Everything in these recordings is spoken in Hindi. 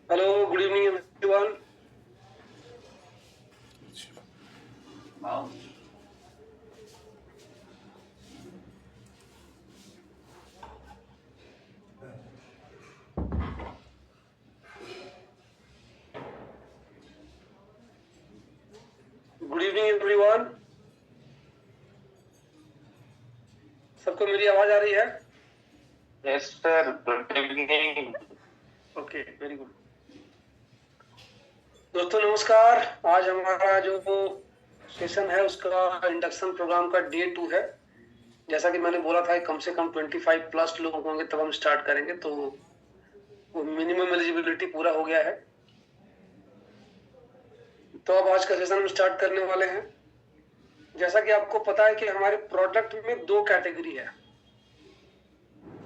Hello, good evening everyone. Good evening everyone. सबको मेरी आवाज आ रही है? Yes sir, good evening. Okay, very good. दोस्तों नमस्कार। आज हमारा जो सेशन है उसका इंडक्शन प्रोग्राम का डे 2 है। जैसा कि मैंने बोला था कम से कम 25 प्लस लोग होंगे तब हम स्टार्ट करेंगे, तो वो मिनिमम एलिजिबिलिटी पूरा हो गया है। तो अब आज का सेशन हम स्टार्ट करने वाले हैं। जैसा कि आपको पता है कि हमारे प्रोडक्ट में 2 कैटेगरी है,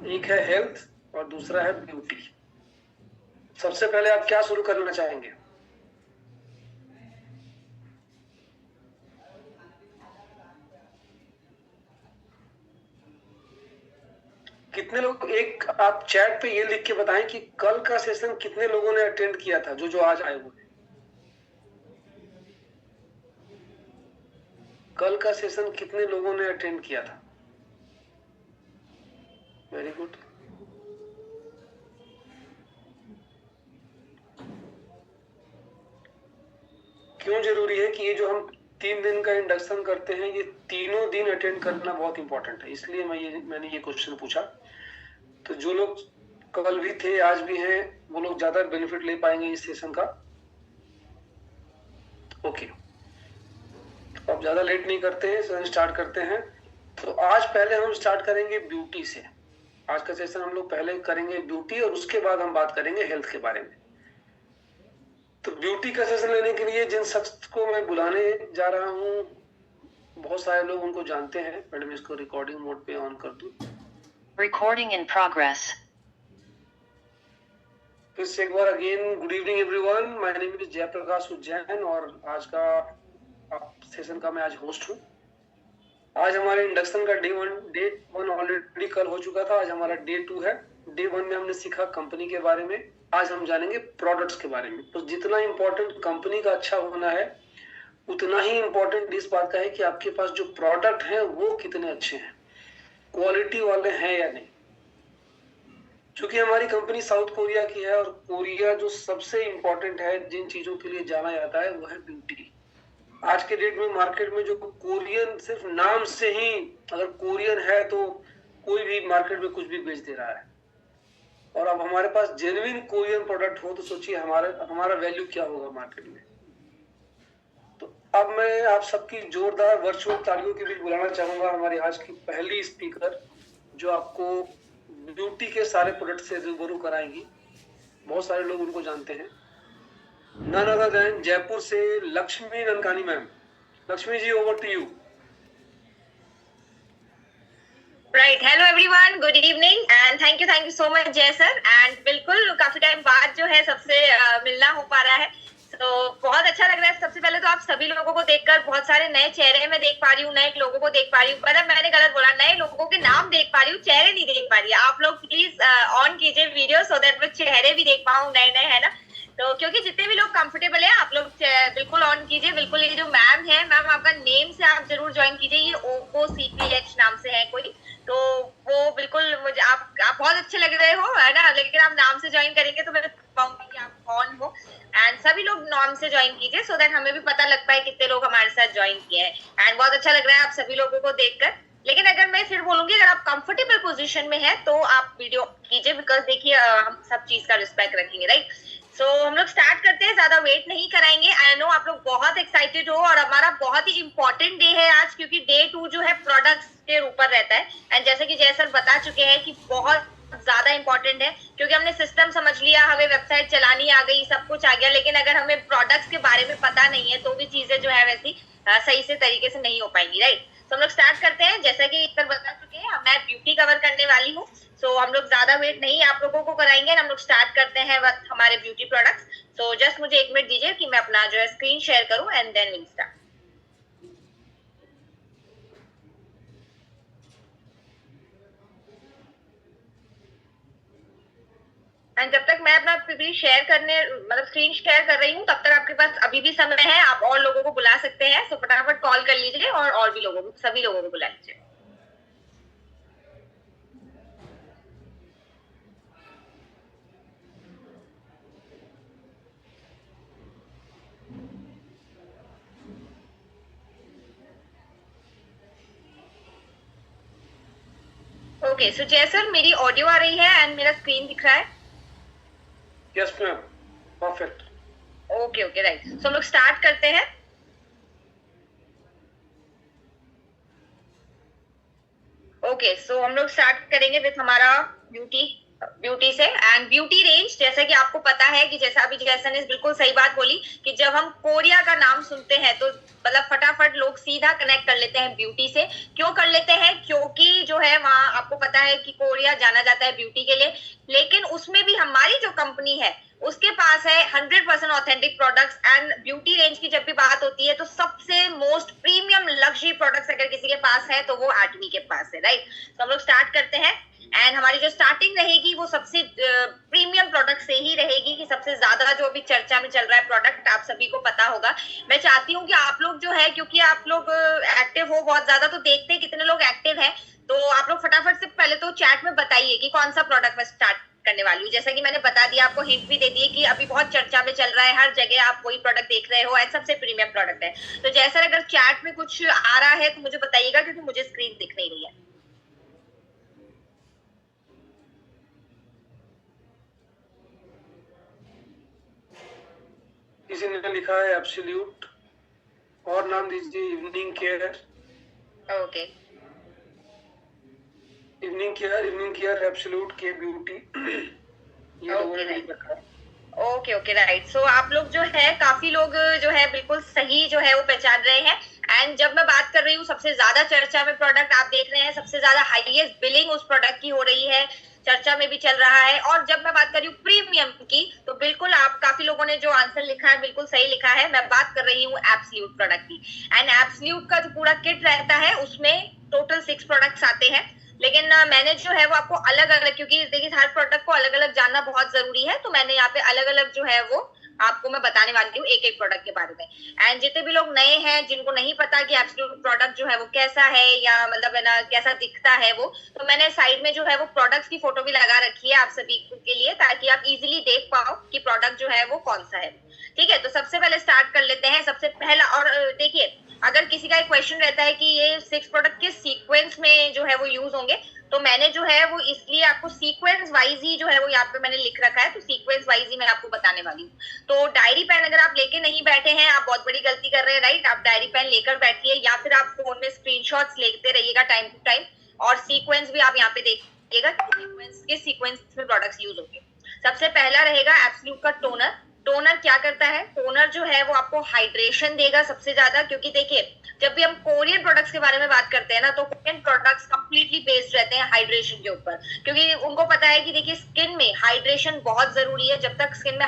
एक है हेल्थ और दूसरा है ब्यूटी। सबसे पहले आप क्या शुरू करना चाहेंगे? कितने लोग, एक आप चैट पे ये लिख के बताएं कि कल का सेशन कितने लोगों ने अटेंड किया था, जो आज आए हुए। कल का सेशन कितने लोगों ने अटेंड किया था? Very good. क्यों जरूरी है कि ये जो हम 3 दिन का इंडक्शन करते हैं, ये तीनों दिन अटेंड करना बहुत इंपॉर्टेंट है, इसलिए मैंने ये क्वेश्चन पूछा। तो जो लोग कल भी थे आज भी हैं, वो लोग ज्यादा बेनिफिट ले पाएंगे इस सेशन का। ओके, तो अब ज्यादा लेट नहीं करते हैं, सेशन स्टार्ट करते हैं। तो आज पहले हम स्टार्ट करेंगे ब्यूटी से। आज का सेशन हम लोग पहले करेंगे ब्यूटी और उसके बाद हम बात करेंगे हेल्थ के बारे में। तो ब्यूटी का सेशन लेने के लिए जिन शख्स को मैं बुलाने जा रहा हूँ, बहुत सारे लोग उनको जानते हैं। मैडम इसको रिकॉर्डिंग मोड पे ऑन कर दूं। Recording in progress. फिर से एक बार again good evening everyone, my name is Jayprakash Ujjain और आज का सेशन का मैं आज होस्ट हूँ। आज हमारे इंडक्शन का डे वन ऑलरेडी कल हो चुका था, आज हमारा डे 2 है। डे 1 में हमने सीखा कंपनी के बारे में, आज हम जानेंगे प्रोडक्ट्स के बारे में। तो जितना इंपॉर्टेंट कंपनी का अच्छा होना है, उतना ही इंपॉर्टेंट इस बात का है कि आपके पास जो प्रोडक्ट है वो कितने अच्छे हैं, क्वालिटी वाले हैं या नहीं। चूंकि हमारी कंपनी साउथ कोरिया की है और कोरिया जो सबसे इंपॉर्टेंट है जिन चीजों के लिए जाना जाता है वो है ब्यूटी। आज के डेट में मार्केट में जो कोरियन, सिर्फ नाम से ही अगर कोरियन है तो कोई भी मार्केट में कुछ भी बेच दे रहा है। और अब हमारे पास जेन्युइन कोरियन प्रोडक्ट हो तो सोचिए हमारा वैल्यू क्या होगा मार्केट में। तो अब मैं आप सबकी जोरदार वर्चुअल तालियों के बीच बुलाना चाहूंगा हमारी आज की पहली स्पीकर, जो आपको ब्यूटी के सारे प्रोडक्ट से रूबरू कराएंगी। बहुत सारे लोग उनको जानते हैं, नन अदर देन जयपुर से Lakshmi Nankani ma'am. Lakshmi ji, over to you. Right. Hello everyone. Good evening and thank you so much जय सर। एंड बिल्कुल काफी टाइम बाद जो है सबसे मिलना हो पा रहा है, तो बहुत अच्छा लग रहा है। सबसे पहले तो आप सभी लोगों को देखकर बहुत सारे नए चेहरे मैं देख पा रही हूँ, नए लोगों को देख पा रही हूँ। मतलब मैंने गलत बोला, नए लोगों के नाम देख पा रही हूँ, चेहरे नहीं देख पा रही है। आप लोग प्लीज ऑन कीजिए वीडियो सो दैट मैं चेहरे भी देख पाऊँ नए नए, है ना। तो क्योंकि जितने भी लोग कंफर्टेबल है आप लोग बिल्कुल ऑन कीजिए। बिल्कुल, ये जो मैम है, मैम आपका नेम से आप जरूर ज्वाइन कीजिए। ये ओको CPH नाम से है कोई, तो वो बिल्कुल मुझे आप बहुत अच्छे लग रहे हो, है ना। लेकिन आप नाम से ज्वाइन करेंगे तो मैं पाऊंगी कि आप कौन हो। एंड सभी लोग नाम से ज्वाइन कीजिए सो दैट हमें भी पता लग पाए कितने लोग हमारे साथ ज्वाइन किए हैं। एंड बहुत अच्छा लग रहा है आप सभी लोगों को देखकर। लेकिन अगर मैं फिर बोलूंगी, अगर आप कंफर्टेबल पोजीशन में है तो आप वीडियो कीजिए, बिकॉज देखिए हम सब चीज का रिस्पेक्ट रखेंगे, राइट। सो हम लोग स्टार्ट करते हैं, ज्यादा वेट नहीं कराएंगे। आई नो आप लोग बहुत एक्साइटेड हो और हमारा बहुत ही इंपॉर्टेंट डे है आज, क्योंकि डे 2 जो है प्रोडक्ट्स के ऊपर रहता है। एंड जैसे कि जय सर बता चुके हैं कि बहुत ज्यादा इंपॉर्टेंट है, क्योंकि हमने सिस्टम समझ लिया, हमें वेबसाइट चलानी आ गई, सब कुछ आ गया, लेकिन अगर हमें प्रोडक्ट्स के बारे में पता नहीं है तो भी चीजें जो है वैसी सही से तरीके से नहीं हो पाएंगी, राइट। तो हम लोग स्टार्ट करते हैं। जैसा कि सर बता चुके हैं, मैं ब्यूटी कवर करने वाली हूँ। सो हम लोग ज्यादा वेट नहीं आप लोगों को कराएंगे, हम लोग स्टार्ट करते हैं हमारे ब्यूटी प्रोडक्ट्स। सो जस्ट मुझे 1 मिनट दीजिए कि मैं अपना जो है स्क्रीन शेयर करूं and then will start. And जब तक मैं अपना पीपीटी शेयर करने मतलब स्क्रीन शेयर कर रही हूँ तब तक आपके पास अभी भी समय है, आप और लोगों को बुला सकते हैं। सो फटाफट कॉल कर लीजिए और भी लोगों को, सभी लोगों को बुला लीजिए। ओके सो जय सर, मेरी ऑडियो आ रही है एंड मेरा स्क्रीन दिख रहा है? Yes ma'am, perfect. Okay okay right, so हम लोग स्टार्ट करते हैं। ओके सो हम लोग स्टार्ट करेंगे विथ हमारा ब्यूटी से। एंड ब्यूटी रेंज, जैसा कि आपको पता है कि जैसा अभी जैसा ने बिल्कुल सही बात बोली कि जब हम कोरिया का नाम सुनते हैं तो मतलब फटाफट लोग सीधा कनेक्ट कर लेते हैं ब्यूटी से। क्यों कर लेते हैं? क्योंकि जो है वहाँ आपको पता है कि कोरिया जाना जाता है ब्यूटी के लिए, लेकिन उसमें भी हमारी जो कंपनी है उसके पास है 100% authentic products. And beauty range की जब भी बात होती है तो सबसे मोस्ट प्रीमियम लग्जरी प्रोडक्ट्स अगर किसी के पास है तो वो एटमी के पास है, राइट? तो हम लोग स्टार्ट करते हैं एंड हमारी जो स्टार्टिंग रहेगी वो सबसे प्रीमियम प्रोडक्ट से ही रहेगी कि सबसे ज्यादा जो अभी चर्चा में चल रहा है प्रोडक्ट आप सभी को पता होगा। मैं चाहती हूँ कि आप लोग जो है, क्योंकि आप लोग एक्टिव हो बहुत ज्यादा, तो देखते हैं कितने लोग एक्टिव हैं, तो आप लोग फटाफट से पहले तो चैट में बताइए कि कौन सा प्रोडक्ट मैं स्टार्ट करने वाली हूँ। जैसा कि मैंने बता दिया, आपको हिंट भी दे दिए कि अभी बहुत चर्चा में चल रहा है, हर जगह आप वही प्रोडक्ट देख रहे हो, सबसे प्रीमियम प्रोडक्ट है। तो जैसा अगर चैट में कुछ आ रहा है तो मुझे बताइएगा, क्योंकि मुझे स्क्रीन दिख नहीं रही है। किसी ने लिखा है एब्सोल्यूट, और नाम दीजिए evening care. Okay evening care absolute के ब्यूटी, ये लोगों ने लिख रखा है। ओके ओके राइट, सो आप लोग जो है काफी लोग जो है बिल्कुल सही जो है वो पहचान रहे हैं। एंड जब मैं बात कर रही हूँ सबसे ज्यादा चर्चा में प्रोडक्ट, आप देख रहे हैं सबसे ज्यादा हाईएस्ट बिलिंग उस प्रोडक्ट की हो रही है, चर्चा में भी चल रहा है। और जब मैं बात कर रही हूँ प्रीमियम की तो बिल्कुल आप काफी लोगों ने जो आंसर लिखा है बिल्कुल सही लिखा है। मैं बात कर रही हूँ एब्सोल्यूट प्रोडक्ट की। एंड एब्सोल्यूट का जो पूरा किट रहता है उसमें टोटल 6 प्रोडक्ट्स आते हैं, लेकिन मैंने जो है वो आपको अलग अलग, क्योंकि देखिए हर प्रोडक्ट को अलग अलग जानना बहुत जरूरी है, तो मैंने यहाँ पे अलग अलग जो है वो आपको मैं बताने वाली हूँ एक एक प्रोडक्ट के बारे में। एंड जितने भी लोग नए हैं जिनको नहीं पता कि एब्सोल्यूट प्रोडक्ट जो है वो कैसा है या मतलब है ना कैसा दिखता है वो, तो मैंने साइड में जो है वो प्रोडक्ट्स की फोटो भी लगा रखी है आप सभी के लिए, ताकि आप इजीली देख पाओ कि प्रोडक्ट जो है वो कौन सा है। ठीक है, तो सबसे पहले स्टार्ट कर लेते हैं। सबसे पहला, और देखिए अगर किसी का एक क्वेश्चन रहता है कि ये 6 प्रोडक्ट किस सीक्वेंस में जो है वो यूज होंगे, तो मैंने जो है वो इसलिए आपको सीक्वेंस वाइज ही जो है वो यहाँ पे मैंने लिख रखा है, तो सीक्वेंस वाइज ही मैं आपको बताने वाली हूँ। तो डायरी पेन अगर आप लेके नहीं बैठे हैं आप बहुत बड़ी गलती कर रहे हैं, राइट? आप डायरी पेन लेकर बैठिए या फिर आप फोन में स्क्रीनशॉट्स लेते रहिएगा टाइम टू टाइम, और सीक्वेंस भी आप यहाँ पे देखिएगा किस सीक्वेंस में प्रोडक्ट्स यूज होंगे। सबसे पहला रहेगा एब्सोल्यूट का टोनर। टोनर क्या करता है? टोनर जो है वो आपको हाइड्रेशन देगा सबसे ज्यादा, क्योंकि देखिए जब भी हम कोरियन प्रोडक्ट्स के बारे में बात करते हैं ना, तो कोरियन प्रोडक्ट्स कंप्लीटली बेस्ड रहते हैं हाइड्रेशन के ऊपर, क्योंकि उनको पता है कि देखिए स्किन में हाइड्रेशन बहुत जरूरी है। जब तक स्किन में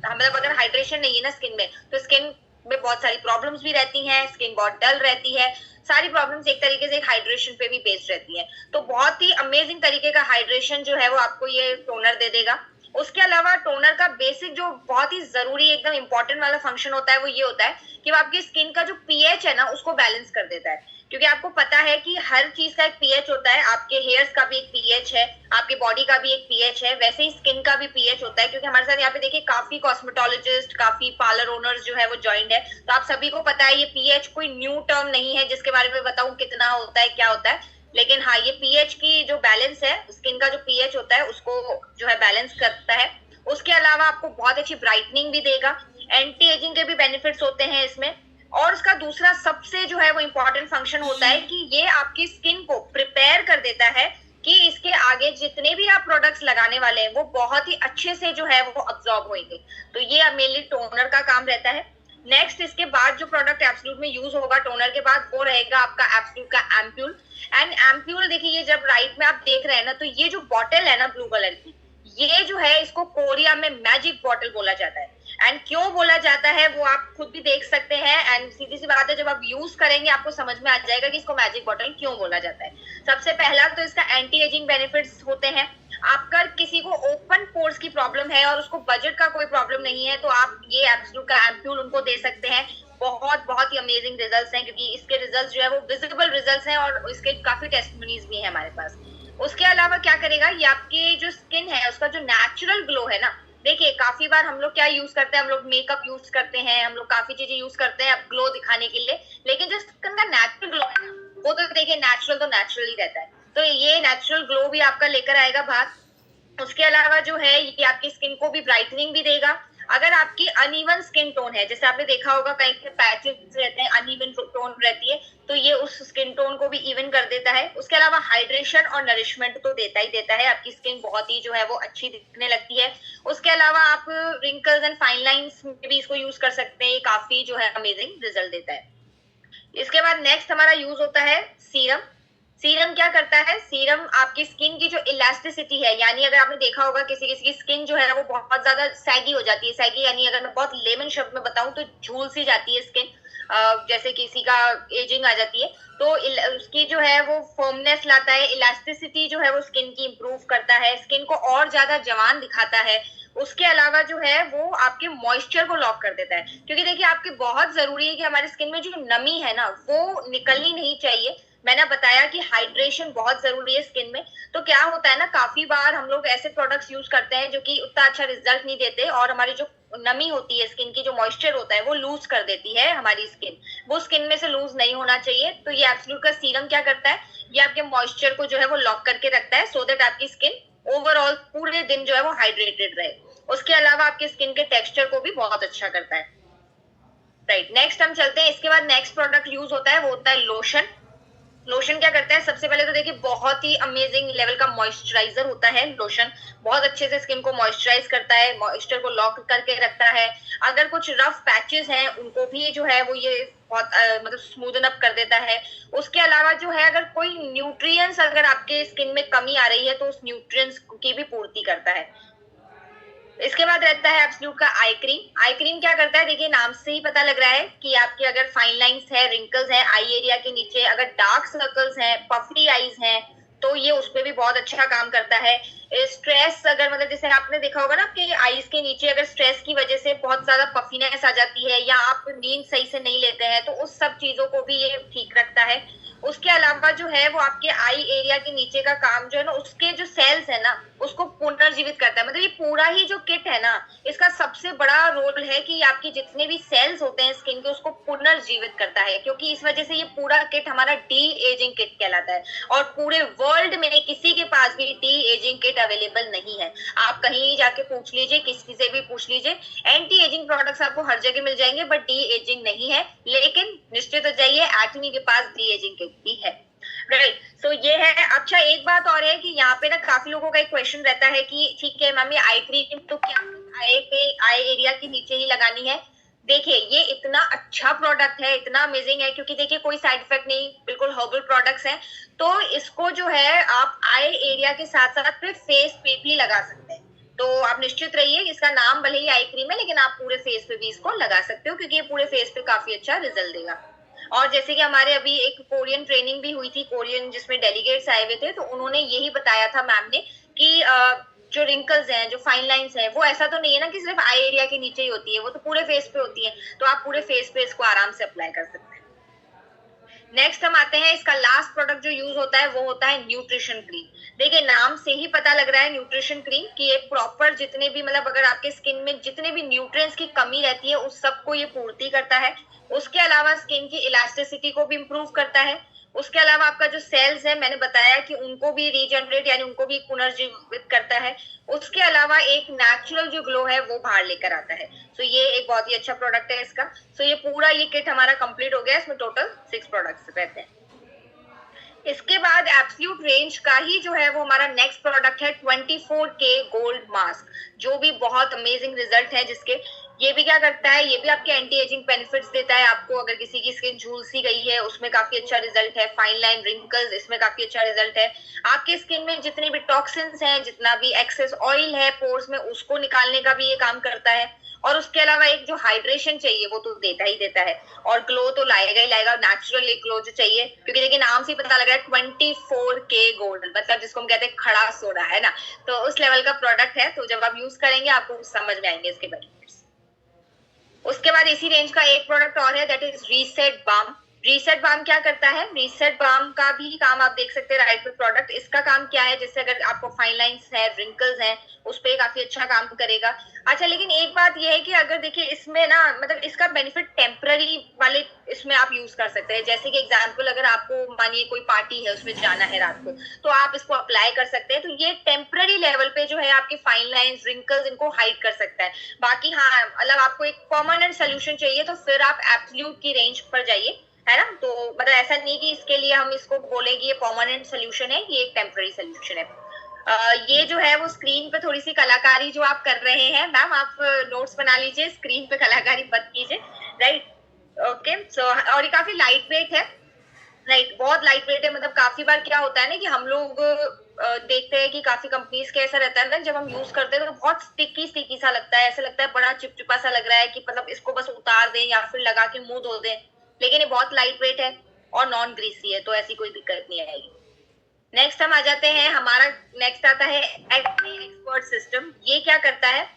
मतलब अगर हाइड्रेशन नहीं है ना स्किन में, तो स्किन में बहुत सारी प्रॉब्लम्स भी रहती हैं, स्किन बहुत डल रहती है, सारी प्रॉब्लम्स एक तरीके से हाइड्रेशन पे भी बेस्ड रहती है। तो बहुत ही अमेजिंग तरीके का हाइड्रेशन जो है वो आपको ये टोनर दे देगा। उसके अलावा टोनर का बेसिक जो बहुत ही जरूरी एकदम इंपॉर्टेंट वाला फंक्शन होता है वो ये होता है कि वो आपकी स्किन का जो पीएच है ना उसको बैलेंस कर देता है, क्योंकि आपको पता है कि हर चीज का एक पीएच होता है। आपके हेयर्स का भी एक पीएच है, आपके बॉडी का भी एक पीएच है, वैसे ही स्किन का भी पीएच होता है। क्योंकि हमारे साथ यहाँ पे देखिए काफी कॉस्मेटोलॉजिस्ट, काफी पार्लर ओनर्स जो है वो ज्वाइंट है, तो आप सभी को पता है ये पीएच कोई न्यू टर्म नहीं है जिसके बारे में बताऊं कितना होता है क्या होता है, लेकिन हाँ ये पीएच की जो बैलेंस है, स्किन का जो पीएच होता है उसको जो है बैलेंस करता है। उसके अलावा आपको बहुत अच्छी ब्राइटनिंग भी देगा, एंटी एजिंग के भी बेनिफिट्स होते हैं इसमें। और उसका दूसरा सबसे जो है वो इम्पोर्टेंट फंक्शन होता है कि ये आपकी स्किन को प्रिपेयर कर देता है कि इसके आगे जितने भी आप प्रोडक्ट्स लगाने वाले हैं वो बहुत ही अच्छे से जो है वो अब्सॉर्ब होंगे। तो ये मेनली टोनर का काम रहता है। नेक्स्ट इसके बाद जो प्रोडक्ट एब्सोल्यूट में यूज होगा टोनर के बाद वो रहेगा आपका एब्सोल्यूट का एम्प्यूल। एंड एम्प्यूल देखिए ये जब राइट में आप देख रहे हैं ना, तो ये जो बॉटल है ना ब्लू कलर की, ये जो है इसको कोरिया में मैजिक बॉटल बोला जाता है। एंड क्यों बोला जाता है वो आप खुद भी देख सकते हैं, एंड सीधी सी बात है जब आप यूज करेंगे आपको समझ में आ जाएगा कि इसको मैजिक बॉटल क्यों बोला जाता है। सबसे पहला तो इसका एंटी एजिंग बेनिफिट्स होते हैं। आपका किसी को ओपन पोर्स की प्रॉब्लम है और उसको बजट का कोई प्रॉब्लम नहीं है तो आप ये एब्सोल्यूट का एम्प्यूल उनको दे सकते हैं। बहुत ही अमेजिंग रिजल्ट्स हैं, क्योंकि इसके रिजल्ट्स जो है वो विजिबल रिजल्ट्स हैं और इसके काफी टेस्टिमोनीज भी हैं हमारे पास। उसके अलावा क्या करेगा, ये आपकी जो स्किन है उसका जो नेचुरल ग्लो है ना, देखिए काफी बार हम लोग क्या यूज करते हैं, हम लोग मेकअप यूज करते हैं, हम लोग काफी चीजें यूज करते हैं ग्लो दिखाने के लिए, लेकिन जो स्किन का नेचुरल ग्लो है ना वो तो देखिए नेचुरल तो नेचुरल ही रहता है, तो ये नेचुरल ग्लो भी आपका लेकर आएगा बाहर। उसके अलावा जो है ये आपकी स्किन को भी ब्राइटनिंग भी देगा। अगर आपकी अनइवन स्किन टोन है, जैसे आपने देखा होगा कहीं पे पैचेस रहते हैं, अनइवन टोन रहती है, तो ये उस स्किन टोन को भी इवन कर देता है। उसके अलावा हाइड्रेशन और नरिशमेंट तो देता ही देता है, आपकी स्किन बहुत ही जो है वो अच्छी दिखने लगती है। उसके अलावा आप रिंकल्स एंड फाइन लाइंस में भी इसको यूज कर सकते हैं, ये काफी जो है अमेजिंग रिजल्ट देता है। इसके बाद नेक्स्ट हमारा यूज होता है सीरम। सीरम क्या करता है, सीरम आपकी स्किन की जो इलास्टिसिटी है, यानी अगर आपने देखा होगा किसी किसी की स्किन जो है वो बहुत ज्यादा सैगी हो जाती है, सैगी यानी अगर मैं बहुत लेमन शब्द में बताऊं तो झूल सी जाती है स्किन, जैसे किसी का एजिंग आ जाती है, तो उसकी जो है वो फर्मनेस लाता है, इलास्टिसिटी जो है वो स्किन की इंप्रूव करता है, स्किन को और ज्यादा जवान दिखाता है। उसके अलावा जो है वो आपके मॉइस्चर को लॉक कर देता है, क्योंकि देखिए आपके बहुत जरूरी है कि हमारी स्किन में जो नमी है ना वो निकलनी नहीं चाहिए। मैंने बताया कि हाइड्रेशन बहुत जरूरी है स्किन में, तो क्या होता है ना काफी बार हम लोग ऐसे प्रोडक्ट्स यूज करते हैं जो कि उतना अच्छा रिजल्ट नहीं देते और हमारी जो नमी होती है स्किन की, जो मॉइस्चर होता है वो लूज कर देती है हमारी स्किन, वो स्किन में से लूज नहीं होना चाहिए। तो ये एब्सोल्यूट का सीरम क्या करता है, ये आपके मॉइस्चर को जो है वो लॉक करके रखता है, सो दैट आपकी स्किन ओवरऑल पूरे दिन जो है वो हाइड्रेटेड रहे। उसके अलावा आपके स्किन के टेक्सचर को भी बहुत अच्छा करता है। राइट, नेक्स्ट हम चलते हैं। इसके बाद नेक्स्ट प्रोडक्ट यूज होता है वो होता है लोशन। लोशन क्या करता है, सबसे पहले तो देखिए बहुत ही अमेजिंग लेवल का मॉइस्चराइजर होता है लोशन, बहुत अच्छे से स्किन को मॉइस्चराइज करता है, मॉइस्चर को लॉक करके रखता है। अगर कुछ रफ पैचेस हैं उनको भी जो है वो ये बहुत मतलब स्मूदन अप कर देता है। उसके अलावा जो है अगर कोई न्यूट्रिएंट्स अगर आपके स्किन में कमी आ रही है तो उस न्यूट्रिएंट्स की भी पूर्ति करता है। इसके बाद रहता है एब्सोल्यूट का आई क्रीम। आई क्रीम क्या करता है, देखिए नाम से ही पता लग रहा है कि आपके अगर फाइन लाइंस है, रिंकल्स है आई एरिया के नीचे, अगर डार्क सर्कल्स हैं, पफी आईज हैं, तो ये उस पर भी बहुत अच्छा काम करता है। स्ट्रेस अगर मतलब जैसे आपने देखा होगा ना कि आईज के नीचे अगर स्ट्रेस की वजह से बहुत ज्यादा पफीनेस आ जाती है या आप नींद सही से नहीं लेते हैं, तो उस सब चीजों को भी ये ठीक रखता है। उसके अलावा जो है वो आपके आई एरिया के नीचे का काम जो है ना, उसके जो सेल्स है ना उसको पुनर्जीवित करता है। मतलब ये पूरा ही जो किट है ना, इसका सबसे बड़ा रोल है कि आपके जितने भी सेल्स होते हैं स्किन के उसको पुनर्जीवित करता है, क्योंकि इस वजह से ये पूरा किट हमारा डी एजिंग किट कहलाता है। और पूरे वर्ल्ड में किसी के पास भी डी एजिंग किट अवेलेबल नहीं है। आप कहीं जाके पूछ लीजिए, किसी से भी पूछ लीजिए, एंटी एजिंग प्रोडक्ट्स आपको हर जगह मिल जाएंगे बट डी एजिंग नहीं है। लेकिन निश्चित हो जाइए एक्मे के पास डी एजिंग किट भी है। राइट, सो ये है। अच्छा एक बात और है कि यहाँ पे ना काफी लोगों का एक क्वेश्चन रहता है कि ठीक है मैम ये आई क्रीम तो क्या आई एरिया के नीचे ही लगानी है। देखिए ये इतना अच्छा प्रोडक्ट है, इतना अमेजिंग है, क्योंकि देखिए कोई साइड इफेक्ट नहीं, बिल्कुल हर्बल प्रोडक्ट्स हैं, तो इसको जो है आप आई एरिया के साथ साथ फिर फेस पे भी लगा सकते हैं। तो आप निश्चित रहिए, इसका नाम भले ही आई क्रीम है लेकिन आप पूरे फेस पे भी इसको लगा सकते हो, क्योंकि ये पूरे फेस पे काफी अच्छा रिजल्ट देगा। और जैसे कि हमारे अभी एक कोरियन ट्रेनिंग भी हुई थी, कोरियन जिसमें डेलीगेट्स आए हुए थे, तो उन्होंने यही बताया था मैम ने कि जो रिंकल्स हैं, जो फाइन लाइंस हैं, वो ऐसा तो नहीं है ना कि सिर्फ आई एरिया के नीचे ही होती है, वो तो पूरे फेस पे होती है, तो आप पूरे फेस पे इसको आराम से अप्लाई कर सकते हैं। नेक्स्ट हम आते हैं, इसका लास्ट प्रोडक्ट जो यूज होता है वो होता है न्यूट्रिशन क्रीम। देखिए नाम से ही पता लग रहा है न्यूट्रिशन क्रीम कि ये प्रॉपर जितने भी मतलब अगर आपके स्किन में जितने भी न्यूट्रिएंट्स की कमी रहती है उस सबको ये पूर्ति करता है। उसके अलावा स्किन की इलास्टिसिटी को भी इम्प्रूव करता है। उसके अलावा आपका जो सेल्स है मैंने बताया कि उनको भी रीजनरेट यानी उनको भी पुनर्जीवित करता है। उसके अलावा एक नेचुरल जो ग्लो है वो बाहर लेकर आता है। सो ये एक बहुत ही अच्छा प्रोडक्ट है इसका। सो ये पूरा ये किट हमारा कंप्लीट हो गया, इसमें टोटल 6 प्रोडक्ट्स रहते हैं। इसके बाद एब्सोल्यूट रेंज का ही जो है वो हमारा नेक्स्ट प्रोडक्ट है 24K गोल्ड मास्क, जो भी बहुत अमेजिंग रिजल्ट है जिसके। ये भी क्या करता है, ये भी आपके एंटी एजिंग बेनिफिट्स देता है आपको। अगर किसी की स्किन झुलसी गई है उसमें काफी अच्छा रिजल्ट है, फाइन लाइन रिंकल्स इसमें काफी अच्छा रिजल्ट है। आपके स्किन में जितने भी टॉक्सिन्स हैं, जितना भी एक्सेस ऑयल है पोर्स में, उसको निकालने का भी ये काम करता है। और उसके अलावा एक जो हाइड्रेशन चाहिए वो तो देता ही देता है, और ग्लो तो लाएगा ही लाएगा, नेचुरल ग्लो जो चाहिए, क्योंकि देखिए नाम से ही पता लग रहा है 24K गोल्ड, मतलब जिसको हम कहते हैं खड़ा सोना, है ना। तो उस लेवल का प्रोडक्ट है, तो जब आप यूज करेंगे आपको समझ में आएंगे इसके बेनिफिट्स। उसके बाद इसी रेंज का एक प्रोडक्ट और है, that is reset balm. Reset balm क्या करता है, रीसेट बाम का भी काम आप देख सकते हैं राइट विद प्रोडक्ट। इसका काम क्या है, जैसे अगर आपको फाइन लाइंस है, रिंकल्स हैं, उस पर काफी अच्छा काम करेगा। अच्छा, लेकिन एक बात ये है कि अगर देखिए इसमें ना, मतलब इसका बेनिफिट टेम्पररी वाले इसमें आप यूज कर सकते हैं। जैसे कि एग्जांपल, अगर आपको मानिए कोई पार्टी है उसमें जाना है रात को, तो आप इसको अप्लाई कर सकते हैं। तो ये टेम्पररी लेवल पे जो है आपके फाइन लाइंस, रिंकल्स, इनको हाइड कर सकता है। बाकी हाँ, मतलब आपको एक परमानेंट सोल्यूशन चाहिए तो फिर आप एब्सोल्यूट की रेंज पर जाइए, है ना। तो मतलब ऐसा नहीं कि इसके लिए हम इसको बोलेंगे ये परमानेंट सोल्यूशन है, ये एक टेम्पररी सोल्यूशन है। ये जो है वो स्क्रीन पे थोड़ी सी कलाकारी जो आप कर रहे हैं मैम, आप नोट्स बना लीजिए, स्क्रीन पे कलाकारी मत कीजिए, राइट। ओके, सो और ये काफी लाइट वेट है, राइट, बहुत लाइट वेट है। मतलब काफी बार क्या होता है ना कि हम लोग देखते हैं कि काफी कंपनीज के ऐसा रहता है ना, जब हम यूज करते हैं तो बहुत स्टिकी स्टिकी सा लगता है, ऐसा लगता है बड़ा चिपचिपा सा लग रहा है कि मतलब इसको बस उतार दें या फिर लगा के मुंह धो दें। लेकिन ये बहुत लाइट वेट है और नॉन ग्रीसी है, तो ऐसी कोई दिक्कत नहीं आएगी। नेक्स्ट हम आ जाते हैं, हमारा नेक्स्ट आता है एक्ने एक्सपर्ट सिस्टम। ये क्या करता है,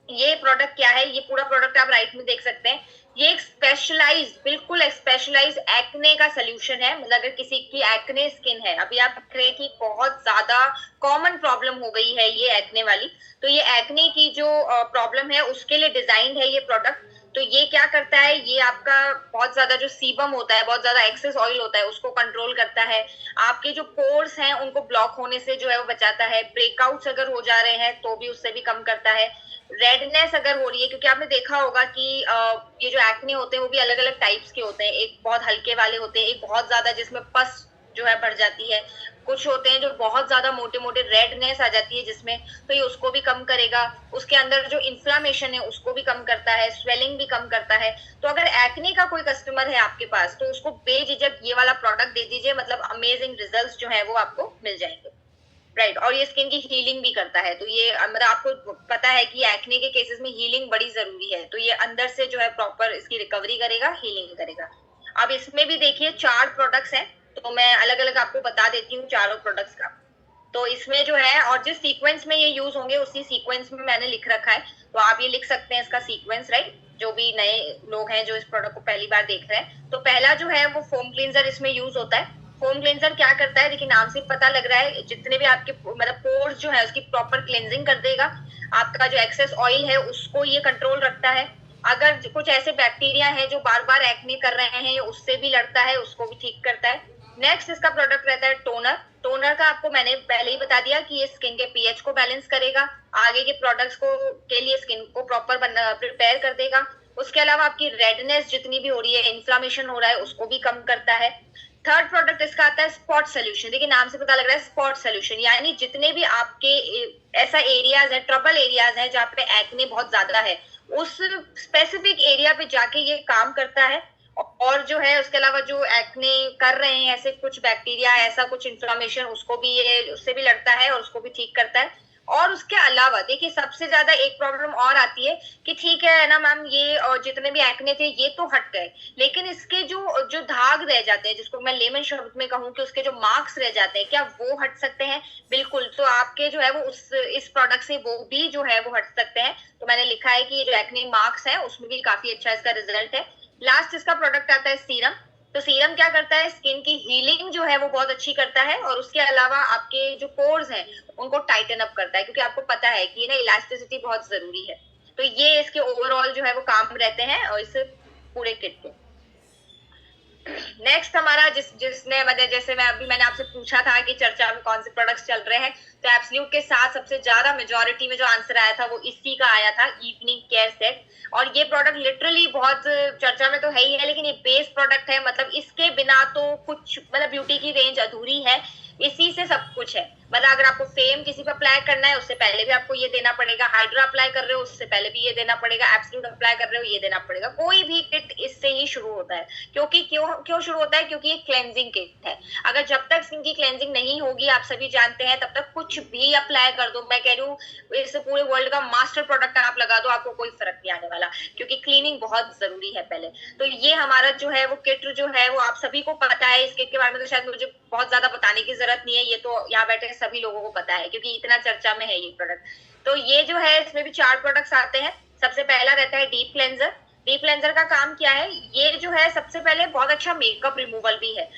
ये प्रोडक्ट क्या है, ये पूरा प्रोडक्ट आप राइट में देख सकते हैं। ये एक स्पेशलाइज, बिल्कुल स्पेशलाइज एक्ने का सोल्यूशन है। मतलब अगर किसी की एक्ने स्किन है, अभी आप एक्ने की बहुत ज्यादा कॉमन प्रॉब्लम हो गई है ये एक्ने वाली, तो ये एक्ने की जो प्रॉब्लम है उसके लिए डिजाइंड है ये प्रोडक्ट। तो ये क्या करता है, ये आपका बहुत ज्यादा जो सीबम होता है, बहुत ज्यादा एक्सेस ऑयल होता है, उसको कंट्रोल करता है। आपके जो पोर्स हैं उनको ब्लॉक होने से जो है वो बचाता है। ब्रेकआउट्स अगर हो जा रहे हैं तो भी उससे भी कम करता है। रेडनेस अगर हो रही है, क्योंकि आपने देखा होगा कि ये जो एक्ने होते हैं वो भी अलग अलग टाइप्स के होते हैं। एक बहुत हल्के वाले होते हैं, एक बहुत ज्यादा जिसमें पस जो है बढ़ जाती है, कुछ होते हैं जो बहुत ज्यादा मोटे मोटे रेडनेस आ जाती है जिसमें, तो ये उसको भी कम करेगा। उसके अंदर जो इन्फ्लामेशन है उसको भी कम करता है, स्वेलिंग भी कम करता है। तो अगर एक्ने का कोई कस्टमर है आपके पास तो उसको बेझिझक ये वाला प्रोडक्ट दे दीजिए, मतलब अमेजिंग रिजल्ट्स जो है वो आपको मिल जाएंगे, राइट। और ये स्किन की हीलिंग भी करता है। तो ये मतलब आपको पता है कि एक्ने के केसेस में हीलिंग बड़ी जरूरी है, तो ये अंदर से जो है प्रॉपर इसकी रिकवरी करेगा, हीलिंग करेगा। अब इसमें भी देखिए 4 प्रोडक्ट्स हैं, तो मैं अलग अलग आपको बता देती हूँ चारों प्रोडक्ट्स का। तो इसमें जो है, और जिस सीक्वेंस में ये यूज होंगे उसी सीक्वेंस में मैंने लिख रखा है, तो आप ये लिख सकते हैं इसका सीक्वेंस, राइट। जो भी नए लोग हैं जो इस प्रोडक्ट को पहली बार देख रहे हैं, तो पहला जो है वो फोम क्लींजर इसमें यूज होता है। फोम क्लेंजर क्या करता है, देखिए नाम से पता लग रहा है, जितने भी आपके मतलब पोर्स जो है उसकी प्रॉपर क्लेंजिंग कर देगा। आपका जो एक्सेस ऑयल है उसको ये कंट्रोल रखता है। अगर कुछ ऐसे बैक्टीरिया है जो बार बार एक्ने कर रहे हैं, उससे भी लड़ता है, उसको भी ठीक करता है। नेक्स्ट इसका प्रोडक्ट रहता है टोनर। टोनर का आपको मैंने पहले ही बता दिया कि ये स्किन के पीएच को बैलेंस करेगा, आगे के प्रोडक्ट्स को के लिए स्किन को प्रॉपर प्रिपेयर कर देगा। उसके अलावा आपकी रेडनेस जितनी भी हो रही है, इन्फ्लामेशन हो रहा है, उसको भी कम करता है। थर्ड प्रोडक्ट इसका आता है स्पॉट सोल्यूशन। देखिए नाम से पता लग रहा है स्पॉट सोल्यूशन, यानी जितने भी आपके ऐसा एरियाज है, ट्रबल एरियाज है जहाँ पे एक्ने बहुत ज्यादा है, उस स्पेसिफिक एरिया पे जाके ये काम करता है। और जो है उसके अलावा जो एक्ने कर रहे हैं ऐसे कुछ बैक्टीरिया, ऐसा कुछ इन्फ्लामेशन, उसको भी ये उससे भी लड़ता है और उसको भी ठीक करता है। और उसके अलावा देखिए सबसे ज्यादा एक प्रॉब्लम और आती है कि ठीक है ना मैम, ये जितने भी एक्ने थे ये तो हट गए, लेकिन इसके जो जो दाग रह जाते हैं, जिसको मैं लेमन शब्द में कहूँ कि उसके जो मार्क्स रह जाते हैं, क्या वो हट सकते हैं? बिल्कुल। तो आपके जो है वो इस प्रोडक्ट से वो भी जो है वो हट सकते हैं। तो मैंने लिखा है कि ये जो एक्ने मार्क्स है उसमें भी काफी अच्छा इसका रिजल्ट है। लास्ट इसका प्रोडक्ट आता है सीरम। तो सीरम क्या करता है, स्किन की हीलिंग जो है वो बहुत अच्छी करता है, और उसके अलावा आपके जो पोर्स हैं उनको टाइटन अप करता है, क्योंकि आपको पता है कि ना इलास्टिसिटी बहुत जरूरी है। तो ये इसके ओवरऑल जो है वो काम रहते हैं और इस पूरे किट के। नेक्स्ट हमारा जिसने मतलब जैसे मैंने आपसे पूछा था कि चर्चा में कौन से प्रोडक्ट्स चल रहे हैं, तो एब्सोल्यूट के साथ सबसे ज्यादा मेजोरिटी में जो आंसर आया था वो इसी का आया था, इवनिंग केयर सेट। और ये प्रोडक्ट लिटरली बहुत चर्चा में तो है ही है, लेकिन ये बेस प्रोडक्ट है, मतलब इसके बिना तो कुछ मतलब ब्यूटी की रेंज अधूरी है। इसी से सब कुछ है। मतलब अगर आपको फेम किसी पर अप्लाई करना है उससे पहले भी आपको ये देना पड़ेगा, हाइड्रा अप्लाई कर रहे हो उससे पहले भी ये देना पड़ेगा, एब्सोल्यूट अप्लाई कर रहे हो ये देना पड़ेगा। कोई भी किट इससे ही शुरू होता है। क्योंकि क्यों शुरू होता है? क्योंकि ये क्लेंजिंग किट है। अगर जब तक स्किन की क्लेंजिंग नहीं होगी, आप सभी जानते हैं, तब तक कुछ भी अप्लाई कर दो, मैं कह रही हूँ इस पूरे वर्ल्ड का मास्टर प्रोडक्ट आप लगा दो, आपको कोई फर्क नहीं आने वाला, क्योंकि क्लीनिंग बहुत जरूरी है पहले। तो ये हमारा जो है वो किट जो है वो आप सभी को पता है। इस किट के बारे में तो शायद मुझे बहुत ज्यादा बताने की जरूरत नहीं है, ये तो यहाँ बैठे सभी लोगों को पता है क्योंकि इतना चर्चा में है ये प्रोडक्ट। तो ये जो है इसमें भी 4 प्रोडक्ट्स आते हैं। सबसे पहला रहता है डीप क्लेंजर। डीप क्लेंजर का काम क्या है? ये जो है सबसे पहले बहुत अच्छा मेकअप रिमूवल भी है,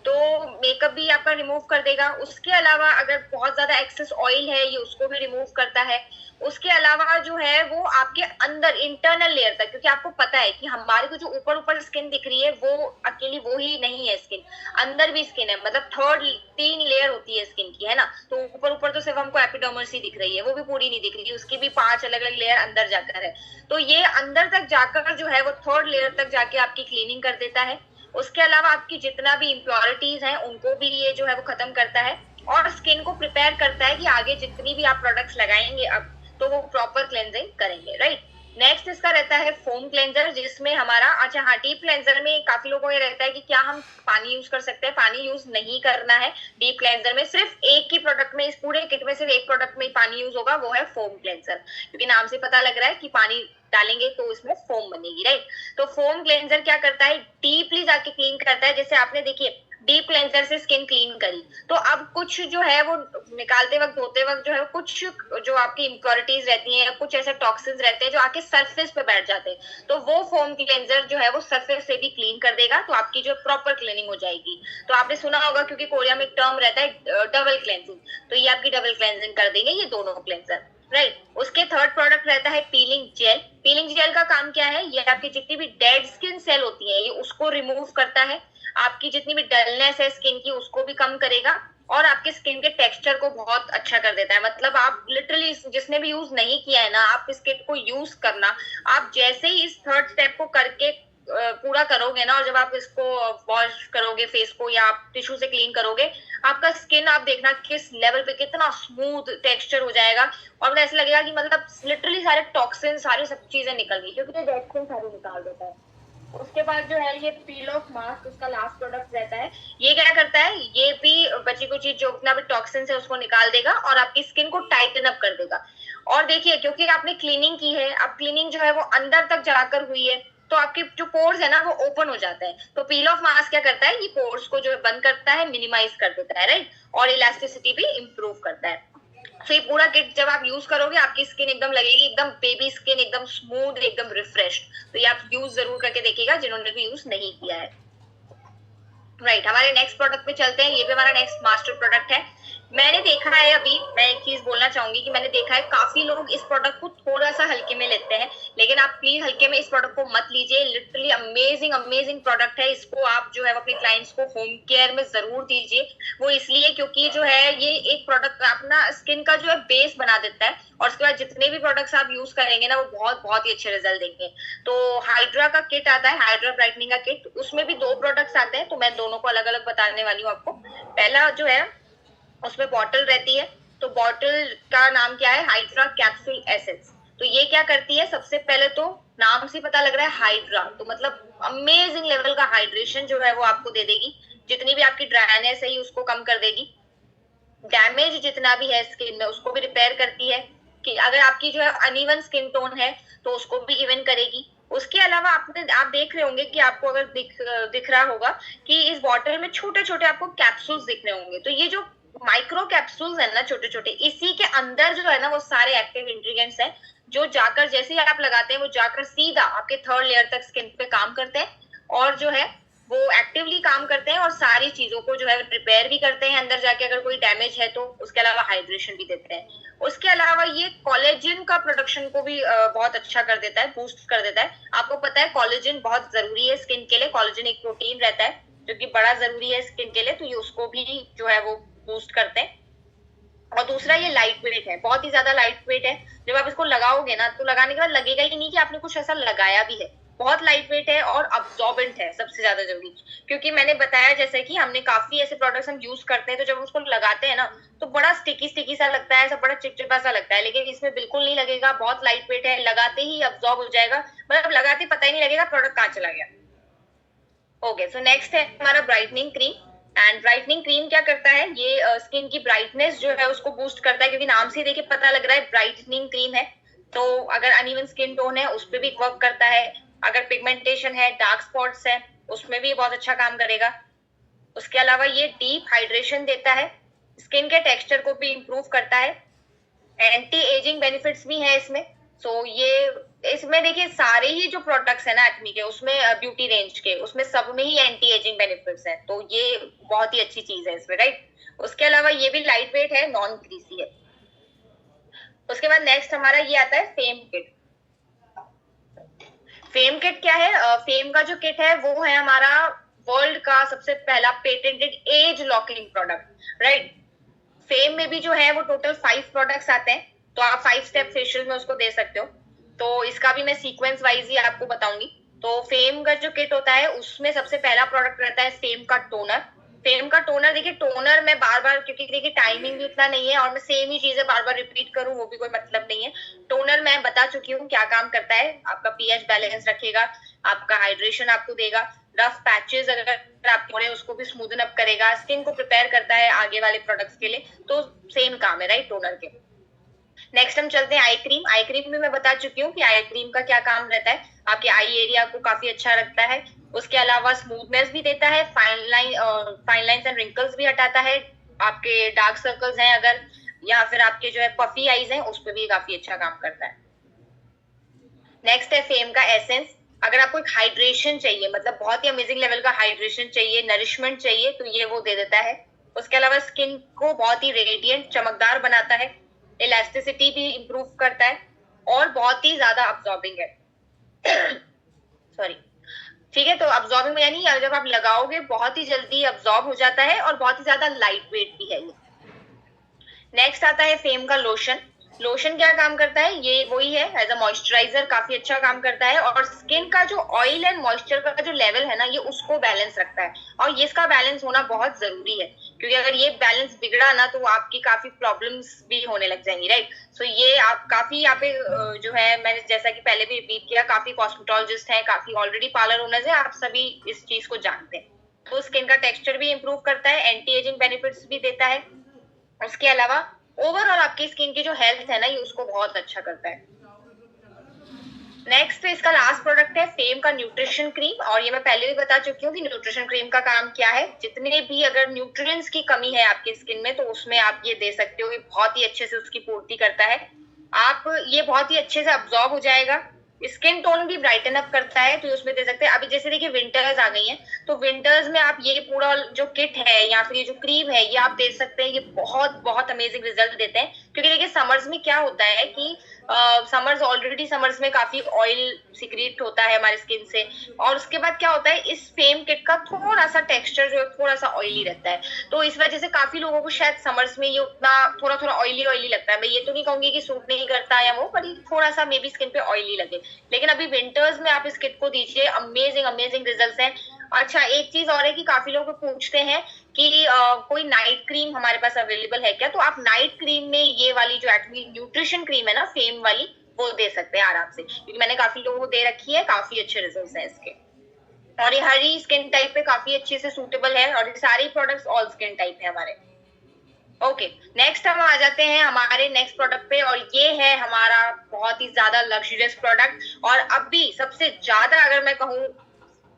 तो मेकअप भी आपका रिमूव कर देगा। उसके अलावा अगर बहुत ज्यादा एक्सेस ऑयल है ये उसको भी रिमूव करता है। उसके अलावा जो है वो आपके अंदर इंटरनल लेयर तक, क्योंकि आपको पता है कि हमारे को जो ऊपर ऊपर स्किन दिख रही है वो अकेली वो ही नहीं है स्किन, अंदर भी स्किन है। मतलब 3 लेयर होती है स्किन की, है ना। तो ऊपर ऊपर तो सिर्फ हमको एपिडर्मिस ही दिख रही है, वो भी पूरी नहीं दिख रही, उसकी भी 5 अलग अलग लेयर अंदर जाकर है। तो ये अंदर तक जाकर जो है वो 3rd लेयर तक जाके आपकी क्लीनिंग कर देता है। उसके अलावा आपकी जितना भी इम्प्योरिटीज हैं उनको भी ये जो है वो खत्म करता है और स्किन को प्रिपेयर करता है कि आगे जितनी भी आप प्रोडक्ट्स लगाएंगे अब तो वो प्रॉपर क्लेंजिंग करेंगे, राइट। नेक्स्ट इसका रहता है फोम क्लेंजर, जिसमें हमारा अच्छा हाँ डीप क्लेंजर में काफी लोगों को ये रहता है कि क्या हम पानी यूज कर सकते हैं। पानी यूज नहीं करना है डीप क्लेंजर में, सिर्फ एक ही प्रोडक्ट में, इस पूरे किट में सिर्फ एक प्रोडक्ट में पानी यूज होगा, वो है फोम क्लेंजर। क्योंकि नाम से पता लग रहा है कि पानी डालेंगे तो इसमें फोम बनेगी, राइट। तो फोम क्लेंजर क्या करता है? डीपली जाके क्लीन करता है। जैसे आपने देखिए डीप क्लेंजर से स्किन क्लीन करी, तो अब कुछ जो है वो निकालते वक्त धोते वक्त जो है कुछ जो आपकी इम्प्योरिटीज रहती हैं, कुछ ऐसे टॉक्सिन्स रहते हैं जो आके सरफेस पे बैठ जाते हैं, तो वो फोम क्लेंजर जो है वो सरफेस से भी क्लीन कर देगा, तो आपकी जो प्रॉपर क्लीनिंग हो जाएगी। तो आपने सुना होगा क्योंकि कोरिया में एक टर्म रहता है डबल क्लेंजिंग, तो ये आपकी डबल क्लेंजिंग कर देंगे ये दोनों क्लेंजर, राइट। उसके 3rd प्रोडक्ट रहता है पीलिंग जेल। पीलिंग जेल का काम क्या है? ये आपकी जितनी भी डेड स्किन सेल होती है ये उसको रिमूव करता है, आपकी जितनी भी डलनेस है स्किन की उसको भी कम करेगा और आपके स्किन के टेक्सचर को बहुत अच्छा कर देता है। मतलब आप लिटरली जिसने भी यूज नहीं किया है ना, आप इस किट को यूज करना, आप जैसे ही इस 3rd स्टेप को करके पूरा करोगे ना, और जब आप इसको वॉश करोगे फेस को या आप टिश्यू से क्लीन करोगे, आपका स्किन आप देखना किस लेवल पे कितना स्मूथ टेक्सचर हो जाएगा और ऐसा लगेगा कि मतलब लिटरली सारे टॉक्सिन सारी सब चीजें निकल गई, क्योंकि डेड स्किन सारी निकाल देता है। उसके बाद जो है ये पील ऑफ मास्क, उसका लास्ट प्रोडक्ट रहता है। ये क्या करता है? ये भी बची कुछ चीज जो उतना भी टॉक्सिन है उसको निकाल देगा और आपकी स्किन को टाइटन अप कर देगा। और देखिए क्योंकि आपने क्लीनिंग की है, अब क्लीनिंग जो है वो अंदर तक जाकर हुई है, तो आपके जो पोर्स है ना वो ओपन हो जाता है। तो पील ऑफ मास्क क्या करता है? ये पोर्स को जो है बंद करता है, मिनिमाइज कर देता है, राइट, और इलास्टिसिटी भी इम्प्रूव करता है। तो ये पूरा किट जब आप यूज करोगे आपकी स्किन एकदम लगेगी एकदम बेबी स्किन, एकदम स्मूथ, एकदम रिफ्रेश्ड। तो ये आप यूज जरूर करके देखिएगा जिन्होंने भी यूज नहीं किया है, राइट। हमारे नेक्स्ट प्रोडक्ट पे चलते हैं। ये भी हमारा नेक्स्ट मास्टर प्रोडक्ट है। मैंने देखा है, अभी मैं एक चीज बोलना चाहूंगी कि मैंने देखा है काफी लोग इस प्रोडक्ट को थोड़ा सा हल्के में लेते हैं, लेकिन आप प्लीज हल्के में इस प्रोडक्ट को मत लीजिए। लिटरली अमेजिंग अमेजिंग प्रोडक्ट है। इसको आप जो है अपने क्लाइंट्स को होम केयर में जरूर दीजिए। वो इसलिए क्योंकि जो है ये एक प्रोडक्ट अपना स्किन का जो है बेस बना देता है और उसके बाद जितने भी प्रोडक्ट्स आप यूज करेंगे ना वो बहुत बहुत ही अच्छे रिजल्ट देंगे। तो हाइड्रा का किट आता है, हाइड्रा ब्राइटनिंग का किट, उसमें भी 2 प्रोडक्ट्स आते हैं, तो मैं दोनों को अलग अलग बताने वाली हूँ आपको। पहला जो है उसमें बॉटल रहती है, तो बॉटल का नाम क्या है? Hydra capsule essence. तो ये क्या करती है? सबसे पहले तो नाम से पता लग रहा है हाइड्रा, तो मतलब अमेजिंग लेवल का हाइड्रेशन जो है वो आपको दे देगी। जितनी भी आपकी ड्राइनेस है उसको कम कर देगी, डैमेज जितना भी है स्किन में उसको भी रिपेयर करती है, कि अगर आपकी जो है अनइवन स्किन टोन है तो उसको भी इवन करेगी। उसके अलावा आप देख रहे होंगे कि आपको अगर दिख रहा होगा कि इस बॉटल में छोटे छोटे आपको कैप्सूल्स दिख रहे होंगे, तो ये जो माइक्रो कैप्सूल्स है ना छोटे छोटे, इसी के अंदर जो है ना वो सारे एक्टिव इंग्रेडिएंट्स हैं जो जाकर जैसे ही आप लगाते हैं वो जाकर सीधा आपके 3rd लेयर तक स्किन पे काम करते हैं और जो है वो एक्टिवली काम करते हैं और सारी चीजों को जो है रिपेयर भी करते हैं अंदर जाके अगर कोई डैमेज है तो। उसके अलावा हाइड्रेशन भी देते हैं। उसके अलावा ये कोलेजन का प्रोडक्शन को भी बहुत अच्छा कर देता है, बूस्ट कर देता है। आपको पता है कोलेजन बहुत जरूरी है स्किन के लिए, कोलेजन एक प्रोटीन रहता है जो कि बड़ा जरूरी है स्किन के लिए, तो ये उसको भी जो है वो बूस्ट करते हैं। और दूसरा ये लाइट वेट है, बहुत ही ज्यादा लाइट वेट है। जब आप इसको लगाओगे ना तो लगाने के बाद लगेगा ही नहीं कि आपने कुछ ऐसा लगाया भी है, बहुत लाइट वेट है और अब्सॉर्बेंट है, सबसे ज्यादा जरूरी, क्योंकि मैंने बताया जैसे कि हमने काफी ऐसे प्रोडक्ट्स हम यूज करते हैं तो जब उसको लगाते हैं ना तो बड़ा स्टिकी स्टिकी सा लगता है, सब बड़ा चिपचिपा सा लगता है, लेकिन इसमें बिल्कुल नहीं लगेगा, बहुत लाइट वेट है, लगाते ही अब्सॉर्ब हो जाएगा, मतलब लगाते ही पता ही नहीं लगेगा प्रोडक्ट कहाँ चला गया। ओके, सो नेक्स्ट है हमारा brightening cream. And brightening cream क्या करता है, ये स्किन की ब्राइटनेस जो है उसको बूस्ट करता है, क्योंकि नाम से देखिए पता लग रहा है ब्राइटनिंग क्रीम है, तो अगर अनइवन स्किन टोन है उस पर भी वर्क करता है, अगर पिगमेंटेशन है, डार्क स्पॉट्स है, उसमें भी बहुत अच्छा काम करेगा। उसके अलावा ये डीप हाइड्रेशन देता है, स्किन के टेक्सचर को भी इम्प्रूव करता है, एंटी एजिंग बेनिफिट्स भी है इसमें। सो ये इसमें देखिए सारे ही जो प्रोडक्ट्स है ना एटमी के, उसमें ब्यूटी रेंज के, उसमें सब में ही एंटी एजिंग बेनिफिट्स हैं, तो ये बहुत ही अच्छी चीज है इसमें, राइट। उसके अलावा ये भी लाइट वेट है, नॉन ग्रीसी है। उसके बाद नेक्स्ट हमारा ये आता है फेम किट। फेम किट क्या है, फेम का जो किट है वो है हमारा वर्ल्ड का सबसे पहला patented edge locking product, right. Fame में भी जो है वो टोटल 5 प्रोडक्ट्स आते हैं, तो आप 5 स्टेप फेशियल में उसको दे सकते हो, तो इसका भी मैं सीक्वेंस वाइज ही आपको बताऊंगी। तो फेम का जो किट होता है उसमें सबसे पहला प्रोडक्ट रहता है फेम का टोनर। फेम का टोनर, देखिए टोनर में बार बार, क्योंकि देखिए टाइमिंग भी उतना नहीं है और मैं सेम ही चीजें बार बार रिपीट करूं वो भी कोई मतलब नहीं है। टोनर मैं बता चुकी हूँ क्या काम करता है, आपका पीएच बैलेंस रखेगा, आपका हाइड्रेशन आपको देगा, रफ पैचेस अगर आप हो रहे हैं उसको भी स्मूदन अप करेगा, स्किन को प्रिपेयर करता है आगे वाले प्रोडक्ट्स के लिए, तो सेम काम है, राइट, टोनर के। नेक्स्ट हम चलते हैं आई क्रीम। आई क्रीम में मैं बता चुकी हूँ कि आई क्रीम का क्या काम रहता है, आपके आई एरिया को काफी अच्छा रखता है, उसके अलावा स्मूथनेस भी देता है, फाइन लाइंस एंड रिंकल्स भी हटाता है, आपके डार्क सर्कल्स हैं अगर, या फिर आपके जो है पफी आईज हैं उस पर भी काफी अच्छा काम करता है। नेक्स्ट है फेम का एसेंस। अगर आपको एक हाइड्रेशन चाहिए, मतलब बहुत ही अमेजिंग लेवल का हाइड्रेशन चाहिए, नरिशमेंट चाहिए, तो ये वो दे देता है। उसके अलावा स्किन को बहुत ही रेडिएंट चमकदार बनाता है, इलास्टिसिटी भी इंप्रूव करता है और बहुत ही ज्यादा अब्सॉर्बिंग है सॉरी, ठीक है। तो अब्सॉर्बिंग यानी जब आप लगाओगे बहुत ही जल्दी अब्सॉर्ब हो जाता है और बहुत ही ज्यादा लाइट वेट भी है ये। नेक्स्ट आता है फेम का लोशन। लोशन क्या काम करता है, ये वही है एज अ मॉइस्चराइजर, काफी अच्छा काम करता है और स्किन का जो ऑयल एंड मॉइस्चर का जो लेवल है ना ये उसको बैलेंस रखता है, और ये इसका बैलेंस होना बहुत जरूरी है, क्योंकि अगर ये बैलेंस बिगड़ा ना तो आपकी काफी प्रॉब्लम्स भी होने लग जाएंगी, राइट। सो ये आप काफी यहाँ पे जो है, मैंने जैसा कि पहले भी रिपीट किया, काफी कॉस्मेटोलॉजिस्ट हैं, काफी ऑलरेडी पार्लर ओनर्स हैं, आप सभी इस चीज को जानते हैं। तो स्किन का टेक्सचर भी इंप्रूव करता है, एंटी एजिंग बेनिफिट्स भी देता है, उसके अलावा ओवरऑल आपकी स्किन की जो हेल्थ है ना ये उसको बहुत अच्छा करता है। नेक्स्ट इसका लास्ट प्रोडक्ट है फेम का न्यूट्रिशन क्रीम, और ये मैं पहले भी बता चुकी हूँ कि न्यूट्रिशन क्रीम का काम क्या है। जितने भी अगर न्यूट्रिएंट्स की कमी है आपकी स्किन में तो उसमें आप ये दे सकते हो, ये बहुत ही अच्छे से उसकी पूर्ति करता है। आप ये बहुत ही अच्छे से अब्सॉर्ब हो जाएगा, स्किन टोन भी ब्राइटन अप करता है, तो उसमें दे सकते हैं। अभी जैसे देखिए विंटर्स आ गई हैं, तो विंटर्स में आप ये पूरा जो किट है या फिर ये जो क्रीम है ये आप दे सकते हैं, ये बहुत बहुत अमेजिंग रिजल्ट देते हैं। क्योंकि देखिए समर्स में क्या होता है कि समर्स में काफी ऑयल सिक्रीट होता है हमारे स्किन से, और उसके बाद क्या होता है इस फेम किट का थोड़ा सा टेक्सचर जो है थोड़ा सा ऑयली रहता है, तो इस वजह से काफी लोगों को शायद समर्स में ये उतना थोड़ा थोड़ा ऑयली लगता है। मैं ये तो नहीं कहूंगी कि सूट नहीं करता या वो, पर थोड़ा सा मे बी स्किन पे ऑयली लगे, लेकिन अभी विंटर्स में आप इस किट को दीजिए, अमेजिंग रिजल्ट्स हैं। अच्छा, एक चीज और है कि काफी लोग पूछते हैं कि कोई नाइट क्रीम हमारे पास अवेलेबल है क्या, तो आप नाइट क्रीम में ये वाली जो एक्टिव न्यूट्रिशन क्रीम है ना फेम वाली, वो दे सकते हैं आराम से, क्योंकि मैंने काफी लोगों को दे रखी है, काफी अच्छे रिजल्ट्स हैं इसके, और ये हर ही स्किन टाइप पे काफी अच्छे से सूटेबल है, और ये सारे प्रोडक्ट्स ऑल स्किन टाइप है हमारे। ओके, नेक्स्ट हम आ जाते हैं हमारे नेक्स्ट प्रोडक्ट पे, और ये है हमारा बहुत ही ज्यादा लग्जरियस प्रोडक्ट, और अभी सबसे ज्यादा अगर मैं कहूँ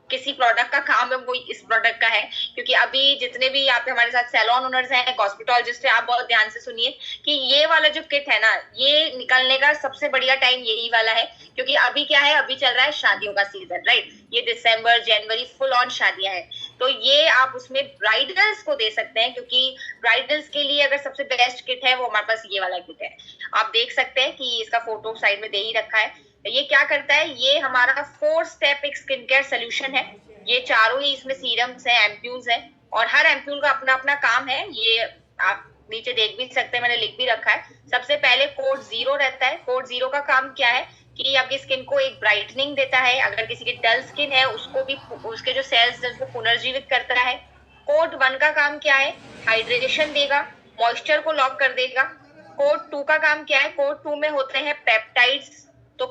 किसी प्रोडक्ट का काम है वो इस प्रोडक्ट का है, क्योंकि अभी जितने भी यहाँ पे हमारे साथ सैलून ओनर्स हैं, कॉस्मेटोलॉजिस्ट हैं, आप बहुत ध्यान से सुनिए कि ये वाला जो किट है ना ये निकलने का सबसे बढ़िया टाइम यही वाला है, क्योंकि अभी क्या है, अभी चल रहा है शादियों का सीजन, राइट। ये दिसंबर जनवरी फुल ऑन शादियां हैं, तो ये आप उसमें ब्राइडल्स को दे सकते हैं, क्योंकि ब्राइडल्स के लिए अगर सबसे बेस्ट किट है वो हमारे पास ये वाला किट है। आप देख सकते हैं कि इसका फोटो साइड में दे ही रखा है। ये क्या करता है, ये हमारा 4 स्टेप एक स्किन केयर सोल्यूशन है। ये चारों ही इसमें सीरम्स हैं, एम्प्यूल्स हैं, और हर एम्प्यूल का अपना अपना काम है। ये आप नीचे देख भी सकते हैं, मैंने लिख भी रखा है। सबसे पहले कोड 0 रहता है। कोड 0 का काम क्या है कि आपकी स्किन को एक ब्राइटनिंग देता है, अगर किसी की डल स्किन है उसको भी उसके जो सेल्स है उसको पुनर्जीवित करता है। कोड 1 का काम क्या है? हाइड्रेशन देगा, मॉइस्चर को लॉक कर देगा। कोड 2 का काम क्या है? कोड 2 में होते हैं पेप्टाइड्स। तो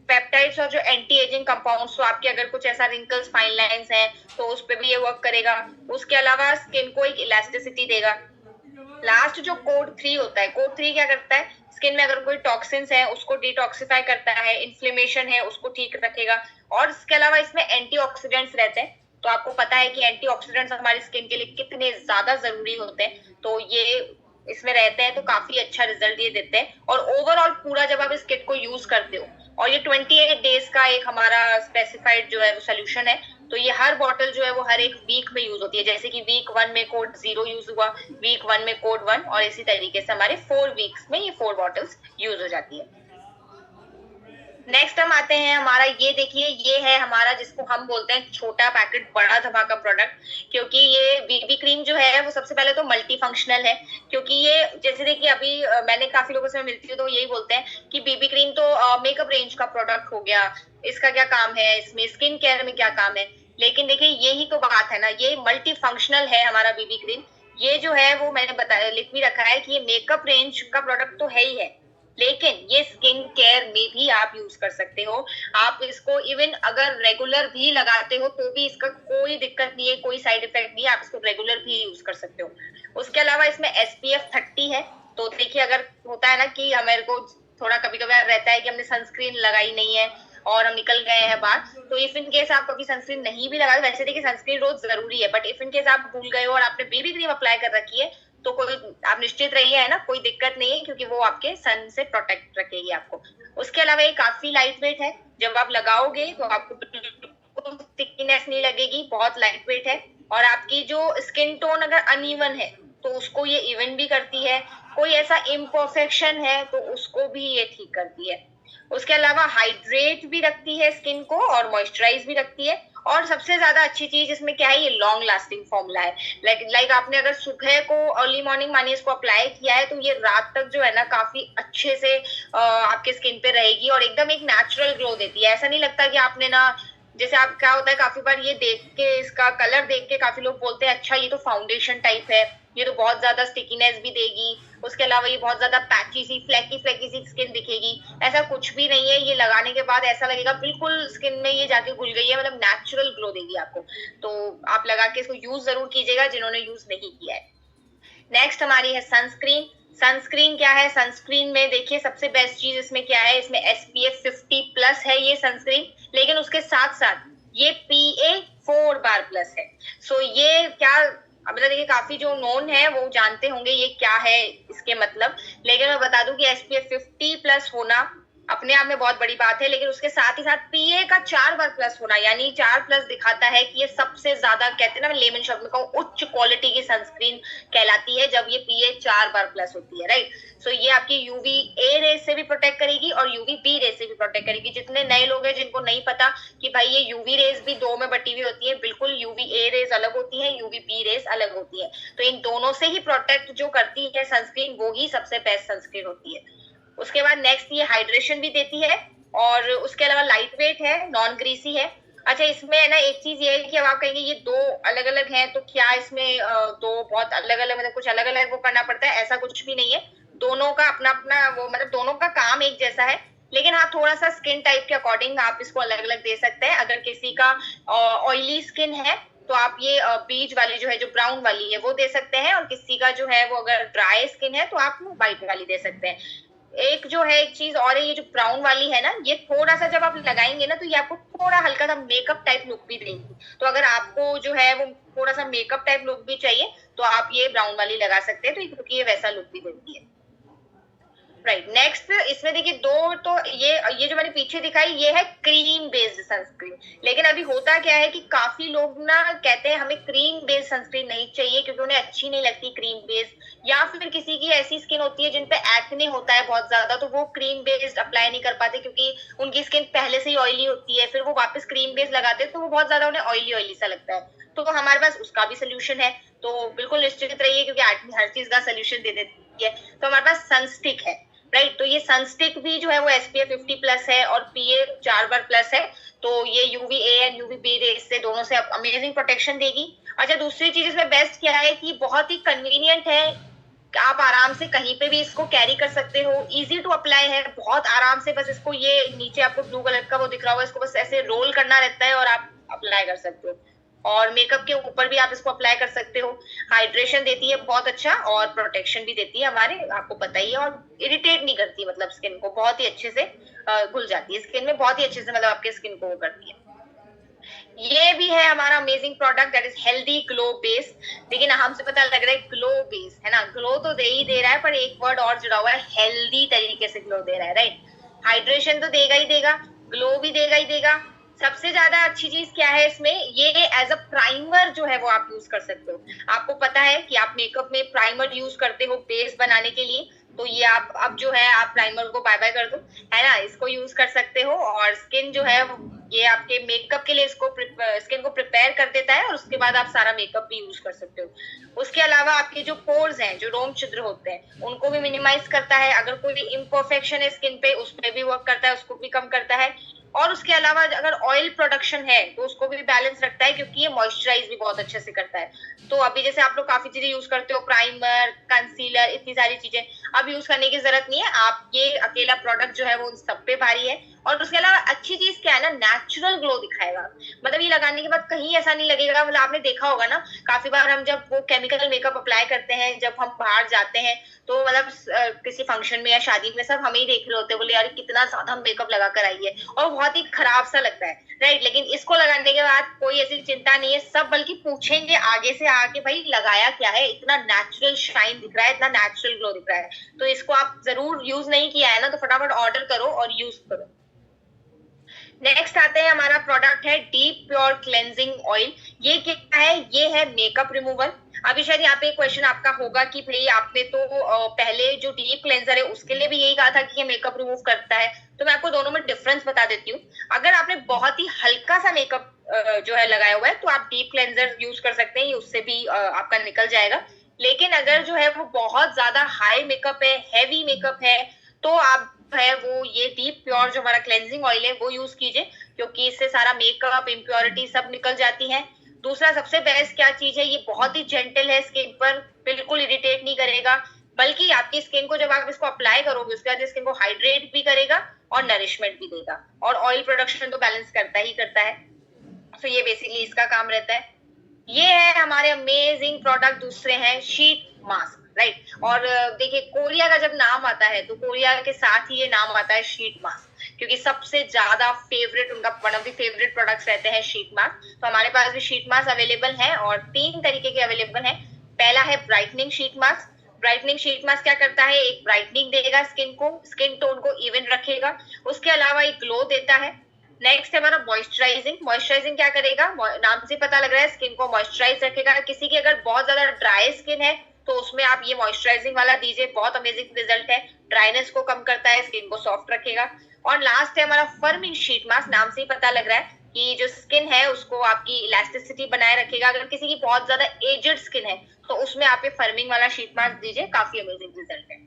पेप्टाइड्स और जो एंटी एजिंग कंपाउंड्स, तो आपके अगर कुछ ऐसा रिंकल्स, फाइन लाइंस हैं तो उस पर भी ये वर्क करेगा। उसके अलावा स्किन को एक इलास्टिसिटी देगा। लास्ट जो कोड 3 होता है, कोड 3 क्या करता है? स्किन में अगर कोई टॉक्सिन्स है उसको डिटॉक्सिफाई करता है, इन्फ्लेमेशन है उसको ठीक रखेगा। और इसके अलावा इसमें एंटीऑक्सीडेंट्स रहते हैं। तो आपको पता है कि एंटीऑक्सीडेंट्स हमारी स्किन के लिए कितने ज्यादा जरूरी होते हैं, तो ये इसमें रहते हैं तो काफी अच्छा रिजल्ट ये देते हैं। और ओवरऑल पूरा जब आप इस किट को यूज करते हो, और ये 28 डेज का एक हमारा स्पेसिफाइड जो है वो सोल्यूशन है, तो ये हर बॉटल जो है वो हर एक वीक में यूज होती है। जैसे कि वीक 1 में कोड 0 यूज हुआ, वीक 1 में कोड 1, और इसी तरीके से हमारे 4 वीक्स में ये 4 बॉटल्स यूज हो जाती है। नेक्स्ट हम आते हैं हमारा, ये देखिए ये है हमारा जिसको हम बोलते हैं छोटा पैकेट बड़ा धमाका प्रोडक्ट, क्योंकि ये बीबी क्रीम जो है वो सबसे पहले तो मल्टी फंक्शनल है। क्योंकि ये जैसे देखिए अभी मैंने काफी लोगों से मिलती हूँ तो यही बोलते हैं कि बीबी क्रीम तो मेकअप रेंज का प्रोडक्ट हो गया, इसका क्या काम है, इसमें स्किन केयर में क्या काम है। लेकिन देखिए यही तो बात है ना, ये मल्टी फंक्शनल है हमारा बीबी क्रीम। ये जो है वो मैंने बताया, लिख भी रखा है कि ये मेकअप रेंज का प्रोडक्ट तो है ही है, लेकिन ये स्किन केयर में भी आप यूज कर सकते हो। आप इसको इवन अगर रेगुलर भी लगाते हो तो भी इसका कोई दिक्कत नहीं है, कोई साइड इफेक्ट नहीं है, आप इसको रेगुलर भी यूज कर सकते हो। उसके अलावा इसमें SPF 30 है। तो देखिए अगर होता है ना कि हमारे को थोड़ा कभी कभी रहता है कि हमने सनस्क्रीन लगाई नहीं है और हम निकल गए हैं बाहर, तो इफ इन केस आप कभी सनस्क्रीन नहीं भी लगाए, वैसे देखिए सनस्क्रीन रोज जरूरी है, बट इफ इन केस आप भूल गए हो और आपने बेबी क्रीम अप्लाई कर रखी है तो कोई आप निश्चित रहिए, है ना, कोई दिक्कत नहीं है, क्योंकि वो आपके सन से प्रोटेक्ट रखेगी आपको। उसके अलावा ये काफी लाइट वेट है, जब आप लगाओगे तो आपको बिल्कुल थिकनेस नहीं लगेगी, बहुत लाइट वेट है। और आपकी जो स्किन टोन अगर अनइवन है तो उसको ये इवन भी करती है, कोई ऐसा इम्परफेक्शन है तो उसको भी ये ठीक करती है। उसके अलावा हाइड्रेट भी रखती है स्किन को और मॉइस्चराइज भी रखती है। और सबसे ज्यादा अच्छी चीज इसमें क्या है, ये लॉन्ग लास्टिंग फॉर्मूला है। लाइक आपने अगर सुबह को अर्ली मॉर्निंग मानिए इसको अप्लाई किया है तो ये रात तक जो है ना काफी अच्छे से आपके स्किन पे रहेगी और एकदम एक नेचुरल ग्लो देती है। ऐसा नहीं लगता कि आपने ना, जैसे आप क्या होता है काफी बार ये देख के, इसका कलर देख के काफी लोग बोलते हैं अच्छा ये तो फाउंडेशन टाइप है, ये तो बहुत ज्यादा स्टिकीनेस भी देगी, उसके अलावा ये बहुत ज्यादा पैची सी फ्लैकी सी स्किन दिखेगी। ऐसा कुछ भी नहीं है, ये लगाने के बाद ऐसा लगेगा बिल्कुल स्किन में ये जाके घुल गई है, मतलब नेचुरल ग्लो देगी आपको। तो आप लगा के इसको यूज जरूर कीजिएगा जिन्होंने यूज नहीं किया है। नेक्स्ट हमारी है सनस्क्रीन। सनस्क्रीन क्या है? सनस्क्रीन में देखिए सबसे बेस्ट चीज इसमें क्या है, इसमें SPF 50+ है ये सनस्क्रीन, लेकिन उसके साथ साथ ये PA 4+ है। सो ये क्या मतलब देखिए काफी जो नोन है वो जानते होंगे ये क्या है इसके मतलब, लेकिन मैं बता दूं कि SPF 50+ होना अपने आप में बहुत बड़ी बात है, लेकिन उसके साथ ही साथ PA का 4+ होना, यानी 4+ दिखाता है कि ये सबसे ज्यादा, कहते हैं ना, लेमन शब्द में कहूं, उच्च क्वालिटी की सनस्क्रीन कहलाती है जब ये PA 4+ होती है, राइट। सो ये आपकी UVA रेज से भी प्रोटेक्ट करेगी और UVB रेज से भी प्रोटेक्ट करेगी। जितने नए लोग हैं जिनको नहीं पता कि भाई ये UV रेज भी 2 में बटी हुई होती है, बिल्कुल UVA रेज अलग होती है, UVB रेज अलग होती है, तो इन दोनों से ही प्रोटेक्ट जो करती है सनस्क्रीन वो ही सबसे बेस्ट सनस्क्रीन होती है। उसके बाद नेक्स्ट ये हाइड्रेशन भी देती है और उसके अलावा लाइट वेट है, नॉन ग्रीसी है। अच्छा इसमें है ना एक चीज ये है कि अब आप कहेंगे ये दो अलग अलग हैं तो क्या इसमें दो बहुत अलग अलग मतलब कुछ अलग अलग वो करना पड़ता है, ऐसा कुछ भी नहीं है। दोनों का अपना अपना वो मतलब दोनों का काम एक जैसा है, लेकिन हाँ थोड़ा सा स्किन टाइप के अकॉर्डिंग आप इसको अलग अलग दे सकते हैं। अगर किसी का ऑयली स्किन है तो आप ये बीज वाली जो है, जो ब्राउन वाली है वो दे सकते हैं, और किसी का जो है वो अगर ड्राई स्किन है तो आप व्हाइट वाली दे सकते हैं। एक जो है एक चीज और है, ये जो ब्राउन वाली है ना, ये थोड़ा सा जब आप लगाएंगे ना तो ये आपको थोड़ा हल्का सा मेकअप टाइप लुक भी देगी। तो अगर आपको जो है वो थोड़ा सा मेकअप टाइप लुक भी चाहिए तो आप ये ब्राउन वाली लगा सकते हैं, तो क्योंकि ये वैसा लुक भी देती है, राइट। नेक्स्ट इसमें देखिए दो, तो ये जो मैंने पीछे दिखाई ये है क्रीम बेस्ड सनस्क्रीन, लेकिन अभी होता क्या है कि काफी लोग ना कहते हैं हमें क्रीम बेस्ड सनस्क्रीन नहीं चाहिए क्योंकि उन्हें अच्छी नहीं लगती क्रीम बेस्ड, या फिर किसी की ऐसी स्किन होती है जिनपे एक्ने होता है बहुत ज्यादा, तो वो क्रीम बेस्ड अप्लाई नहीं कर पाते क्योंकि उनकी स्किन पहले से ही ऑयली होती है, फिर वो वापस क्रीम बेस्ड लगाते हैं तो वो बहुत ज्यादा उन्हें ऑयली सा लगता है। तो हमारे पास उसका भी सोल्यूशन है, तो बिल्कुल निश्चित रहिए क्योंकि आर्टमी हर चीज का सोल्यूशन दे देती है। तो हमारे पास सनस्टिक है। राइट। तो ये सनस्टिक भी जो है वो SPF 50 प्लस है और PA 4 बार प्लस है, तो ये UVA एंड UVB रेस से दोनों से अमेजिंग प्रोटेक्शन देगी। अच्छा, दूसरी चीज इसमें बेस्ट क्या है कि बहुत ही कन्वीनियंट है, आप आराम से कहीं पे भी इसको कैरी कर सकते हो, इजी टू अप्लाई है, बहुत आराम से बस इसको, ये नीचे आपको ब्लू कलर का वो दिख रहा होगा, इसको बस ऐसे रोल करना रहता है और आप अप्लाई कर सकते हो, और मेकअप के ऊपर भी आप इसको अप्लाई कर सकते हो। हाइड्रेशन देती है बहुत अच्छा और प्रोटेक्शन भी देती है हमारे, आपको पता ही है, और इरिटेट नहीं करती, मतलब स्किन को बहुत ही अच्छे से घुल जाती है स्किन में, बहुत ही अच्छे से मतलब आपके स्किन को वो करती है। ये भी है हमारा amazing product that is healthy glow base. देखिए नाम से पता लग रहा है ग्लो बेस है ना, ग्लो तो दे ही दे रहा है, पर एक वर्ड और जुड़ा हुआ है, हेल्दी तरीके से ग्लो दे रहा है, राइट। हाइड्रेशन तो देगा ही देगा, ग्लो भी देगा ही देगा। सबसे ज्यादा अच्छी चीज क्या है इसमें, ये एज अ प्राइमर जो है वो आप यूज कर सकते हो। आपको पता है कि आप मेकअप में प्राइमर यूज करते हो बेस बनाने के लिए, तो ये आप अब जो है आप प्राइमर को बाय बाय कर दो, है ना, इसको यूज कर सकते हो। और स्किन जो है ये आपके मेकअप के लिए इसको स्किन को प्रिपेयर कर देता है, और उसके बाद आप सारा मेकअप भी यूज कर सकते हो। उसके अलावा आपके जो पोर्स हैं, जो रोम छिद्र होते हैं, उनको भी मिनिमाइज करता है। अगर कोई इम्परफेक्शन है स्किन पे, उस पर भी वर्क करता है, उसको भी कम करता है। और उसके अलावा अगर ऑयल प्रोडक्शन है तो उसको भी बैलेंस रखता है, क्योंकि ये मॉइस्चराइज भी बहुत अच्छे से करता है। तो अभी जैसे आप लोग काफी चीजें यूज करते हो, प्राइमर, कंसीलर, इतनी सारी चीजें अब यूज करने की जरूरत नहीं है, आप ये अकेला प्रोडक्ट जो है वो उन सब पे भारी है। और उसके अलावा अच्छी चीज क्या है ना, नेचुरल ग्लो दिखाएगा, मतलब ये लगाने के बाद कहीं ऐसा नहीं लगेगा, मतलब आपने देखा होगा ना, काफी बार हम जब वो केमिकल मेकअप अप्लाई करते हैं, जब हम बाहर जाते हैं, तो मतलब किसी फंक्शन में या शादी में सब हमें ही देख रहे होते हैं, बोले यार कितना ज्यादा मेकअप लगा कर आई है, और बहुत ही खराब सा लगता है, राइट। लेकिन इसको लगाने के बाद कोई ऐसी चिंता नहीं है, सब बल्कि पूछेंगे आगे से आके, भाई लगाया क्या है, इतना नेचुरल शाइन दिख रहा है, इतना नेचुरल ग्लो दिख रहा है। तो इसको आप जरूर यूज नहीं किया है ना, तो फटाफट ऑर्डर करो और यूज करो। नेक्स्ट आते हैं, हमारा प्रोडक्ट है डीप प्योर क्लेंजिंग ऑयल। ये क्या है, ये है मेकअप रिमूवर। अभी शायद यहाँ पे क्वेश्चन आपका होगा कि भाई आपने तो पहले जो डीप क्लेंजर है उसके लिए भी यही कहा था कि ये मेकअप रिमूव करता है, तो मैं आपको दोनों में डिफरेंस बता देती हूँ। अगर आपने बहुत ही हल्का सा मेकअप जो है लगाया हुआ है, तो आप डीप क्लेंजर यूज कर सकते हैं, उससे भी आपका निकल जाएगा। लेकिन अगर जो है वो बहुत ज्यादा हाई मेकअप है, हैवी मेकअप है, तो आप है वो ये डीप प्योर जो हमारा क्लेंजिंग ऑयल है वो यूज कीजिए, क्योंकि इससे सारा मेकअप, इम्प्योरिटी सब निकल जाती है। दूसरा सबसे बेस्ट क्या चीज है, ये बहुत ही जेंटल है स्किन पर, बिल्कुल इरिटेट नहीं करेगा, बल्कि आपकी स्किन को जब आप इसको अप्लाई करोगे उसके बाद स्किन को हाइड्रेट भी करेगा और नरिशमेंट भी देगा, और ऑयल प्रोडक्शन तो बैलेंस करता ही करता है। तो ये बेसिकली इसका काम रहता है। ये है हमारे अमेजिंग प्रोडक्ट। दूसरे हैं शीट मास्क, राइट। और देखिए कोरिया का जब नाम आता है तो कोरिया के साथ ही ये नाम आता है शीट मास्क, क्योंकि सबसे ज्यादा फेवरेट उनका one of the favourite products रहते हैं शीट मास्क। तो हमारे पास भी शीट मास्क अवेलेबल है, और 3 तरीके के अवेलेबल है। पहला है brightening sheet mask. Brightening sheet mask क्या करता है, एक ब्राइटनिंग देगा स्किन को, स्किन टोन को इवन रखेगा, उसके अलावा एक ग्लो देता है। नेक्स्ट है हमारा मॉइस्चराइजिंग। मॉइस्चराइजिंग क्या करेगा, नाम से पता लग रहा है स्किन को मॉइस्चराइज रखेगा। किसी की अगर बहुत ज्यादा ड्राई स्किन है तो उसमें आप ये मॉइस्चराइजिंग वाला दीजिए, बहुत अमेजिंग रिजल्ट है, ड्राइनेस को कम करता है, स्किन को सॉफ्ट रखेगा। और लास्ट है हमारा फर्मिंग शीट मास्क। नाम से ही पता लग रहा है कि जो स्किन है उसको आपकी इलास्टिसिटी बनाए रखेगा। अगर किसी की बहुत ज्यादा एजेड स्किन है तो उसमें आप ये फर्मिंग वाला शीट मास्क दीजिए, काफी अमेजिंग रिजल्ट है।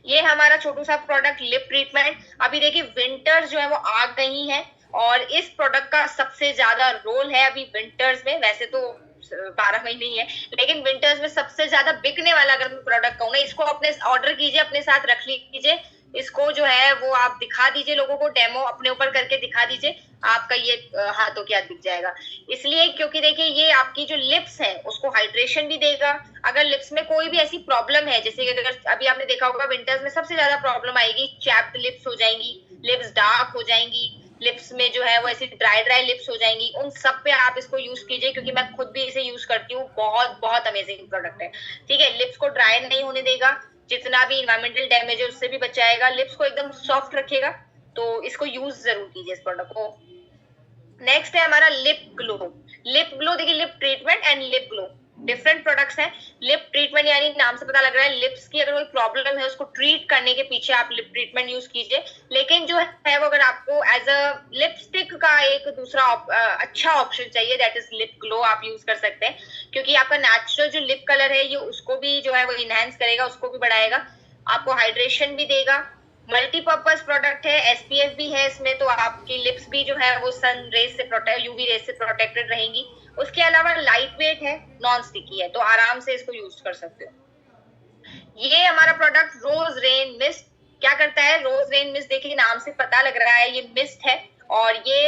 ये हमारा छोटू सा प्रोडक्ट लिप ट्रीटमेंट। अभी देखिए विंटर्स जो है वो आ गई हैं, और इस प्रोडक्ट का सबसे ज्यादा रोल है अभी विंटर्स में। वैसे तो 12 महीने ही है, लेकिन विंटर्स में सबसे ज्यादा बिकने वाला अगर मैं प्रोडक्ट कहूँ ना, इसको अपने ऑर्डर कीजिए, अपने साथ रख लीजिए, इसको जो है वो आप दिखा दीजिए लोगों को, डेमो अपने ऊपर करके दिखा दीजिए, आपका ये हाथों के हाथ दिख जाएगा। इसलिए क्योंकि देखिए ये आपकी जो लिप्स है उसको हाइड्रेशन भी देगा। अगर लिप्स में कोई भी ऐसी प्रॉब्लम है, जैसे कि अगर अभी आपने देखा होगा विंटर्स में सबसे ज्यादा प्रॉब्लम आएगी, चैप्ड लिप्स हो जाएंगी, लिप्स डार्क हो जाएंगी, लिप्स में जो है वो ऐसी ड्राई लिप्स हो जाएंगी, उन सब पे आप इसको यूज कीजिए, क्योंकि मैं खुद भी इसे यूज करती हूँ, बहुत बहुत अमेजिंग प्रोडक्ट है। ठीक है, लिप्स को ड्राई नहीं होने देगा, जितना भी इन्वायरमेंटल डैमेज है उससे भी बचाएगा, लिप्स को एकदम सॉफ्ट रखेगा, तो इसको यूज जरूर कीजिए इस प्रोडक्ट को। नेक्स्ट है हमारा लिप ग्लो। लिप ग्लो देखिए, lip treatment and lip glow different products हैं। लिप ट्रीटमेंट यानी नाम से पता लग रहा है लिप्स की अगर कोई प्रॉब्लम है उसको ट्रीट करने के पीछे आप लिप ट्रीटमेंट यूज कीजिए। लेकिन जो है वो अगर आपको एज अ लिपस्टिक का एक दूसरा अच्छा ऑप्शन चाहिए, दैट इज लिप ग्लो, आप यूज कर सकते हैं, क्योंकि आपका नेचुरल जो लिप कलर है ये उसको भी जो है वो इनहेंस करेगा, उसको भी बढ़ाएगा। आपको हाइड्रेशन भी देगा, मल्टीपर्पज प्रोडक्ट है, एसपीएफ भी है इसमें, तो आपकी लिप्स भी जो है वो सन रेज से प्रोटेक्ट, यूवी रेज से प्रोटेक्टेड रहेंगी। उसके अलावा लाइट वेट है, नॉन स्टिकी है, तो आराम से इसको यूज कर सकते हो। ये हमारा प्रोडक्ट रोज रेन मिस्ट क्या करता है, रोज रेन मिस्ट देखिए नाम से पता लग रहा है ये मिस्ट है, और ये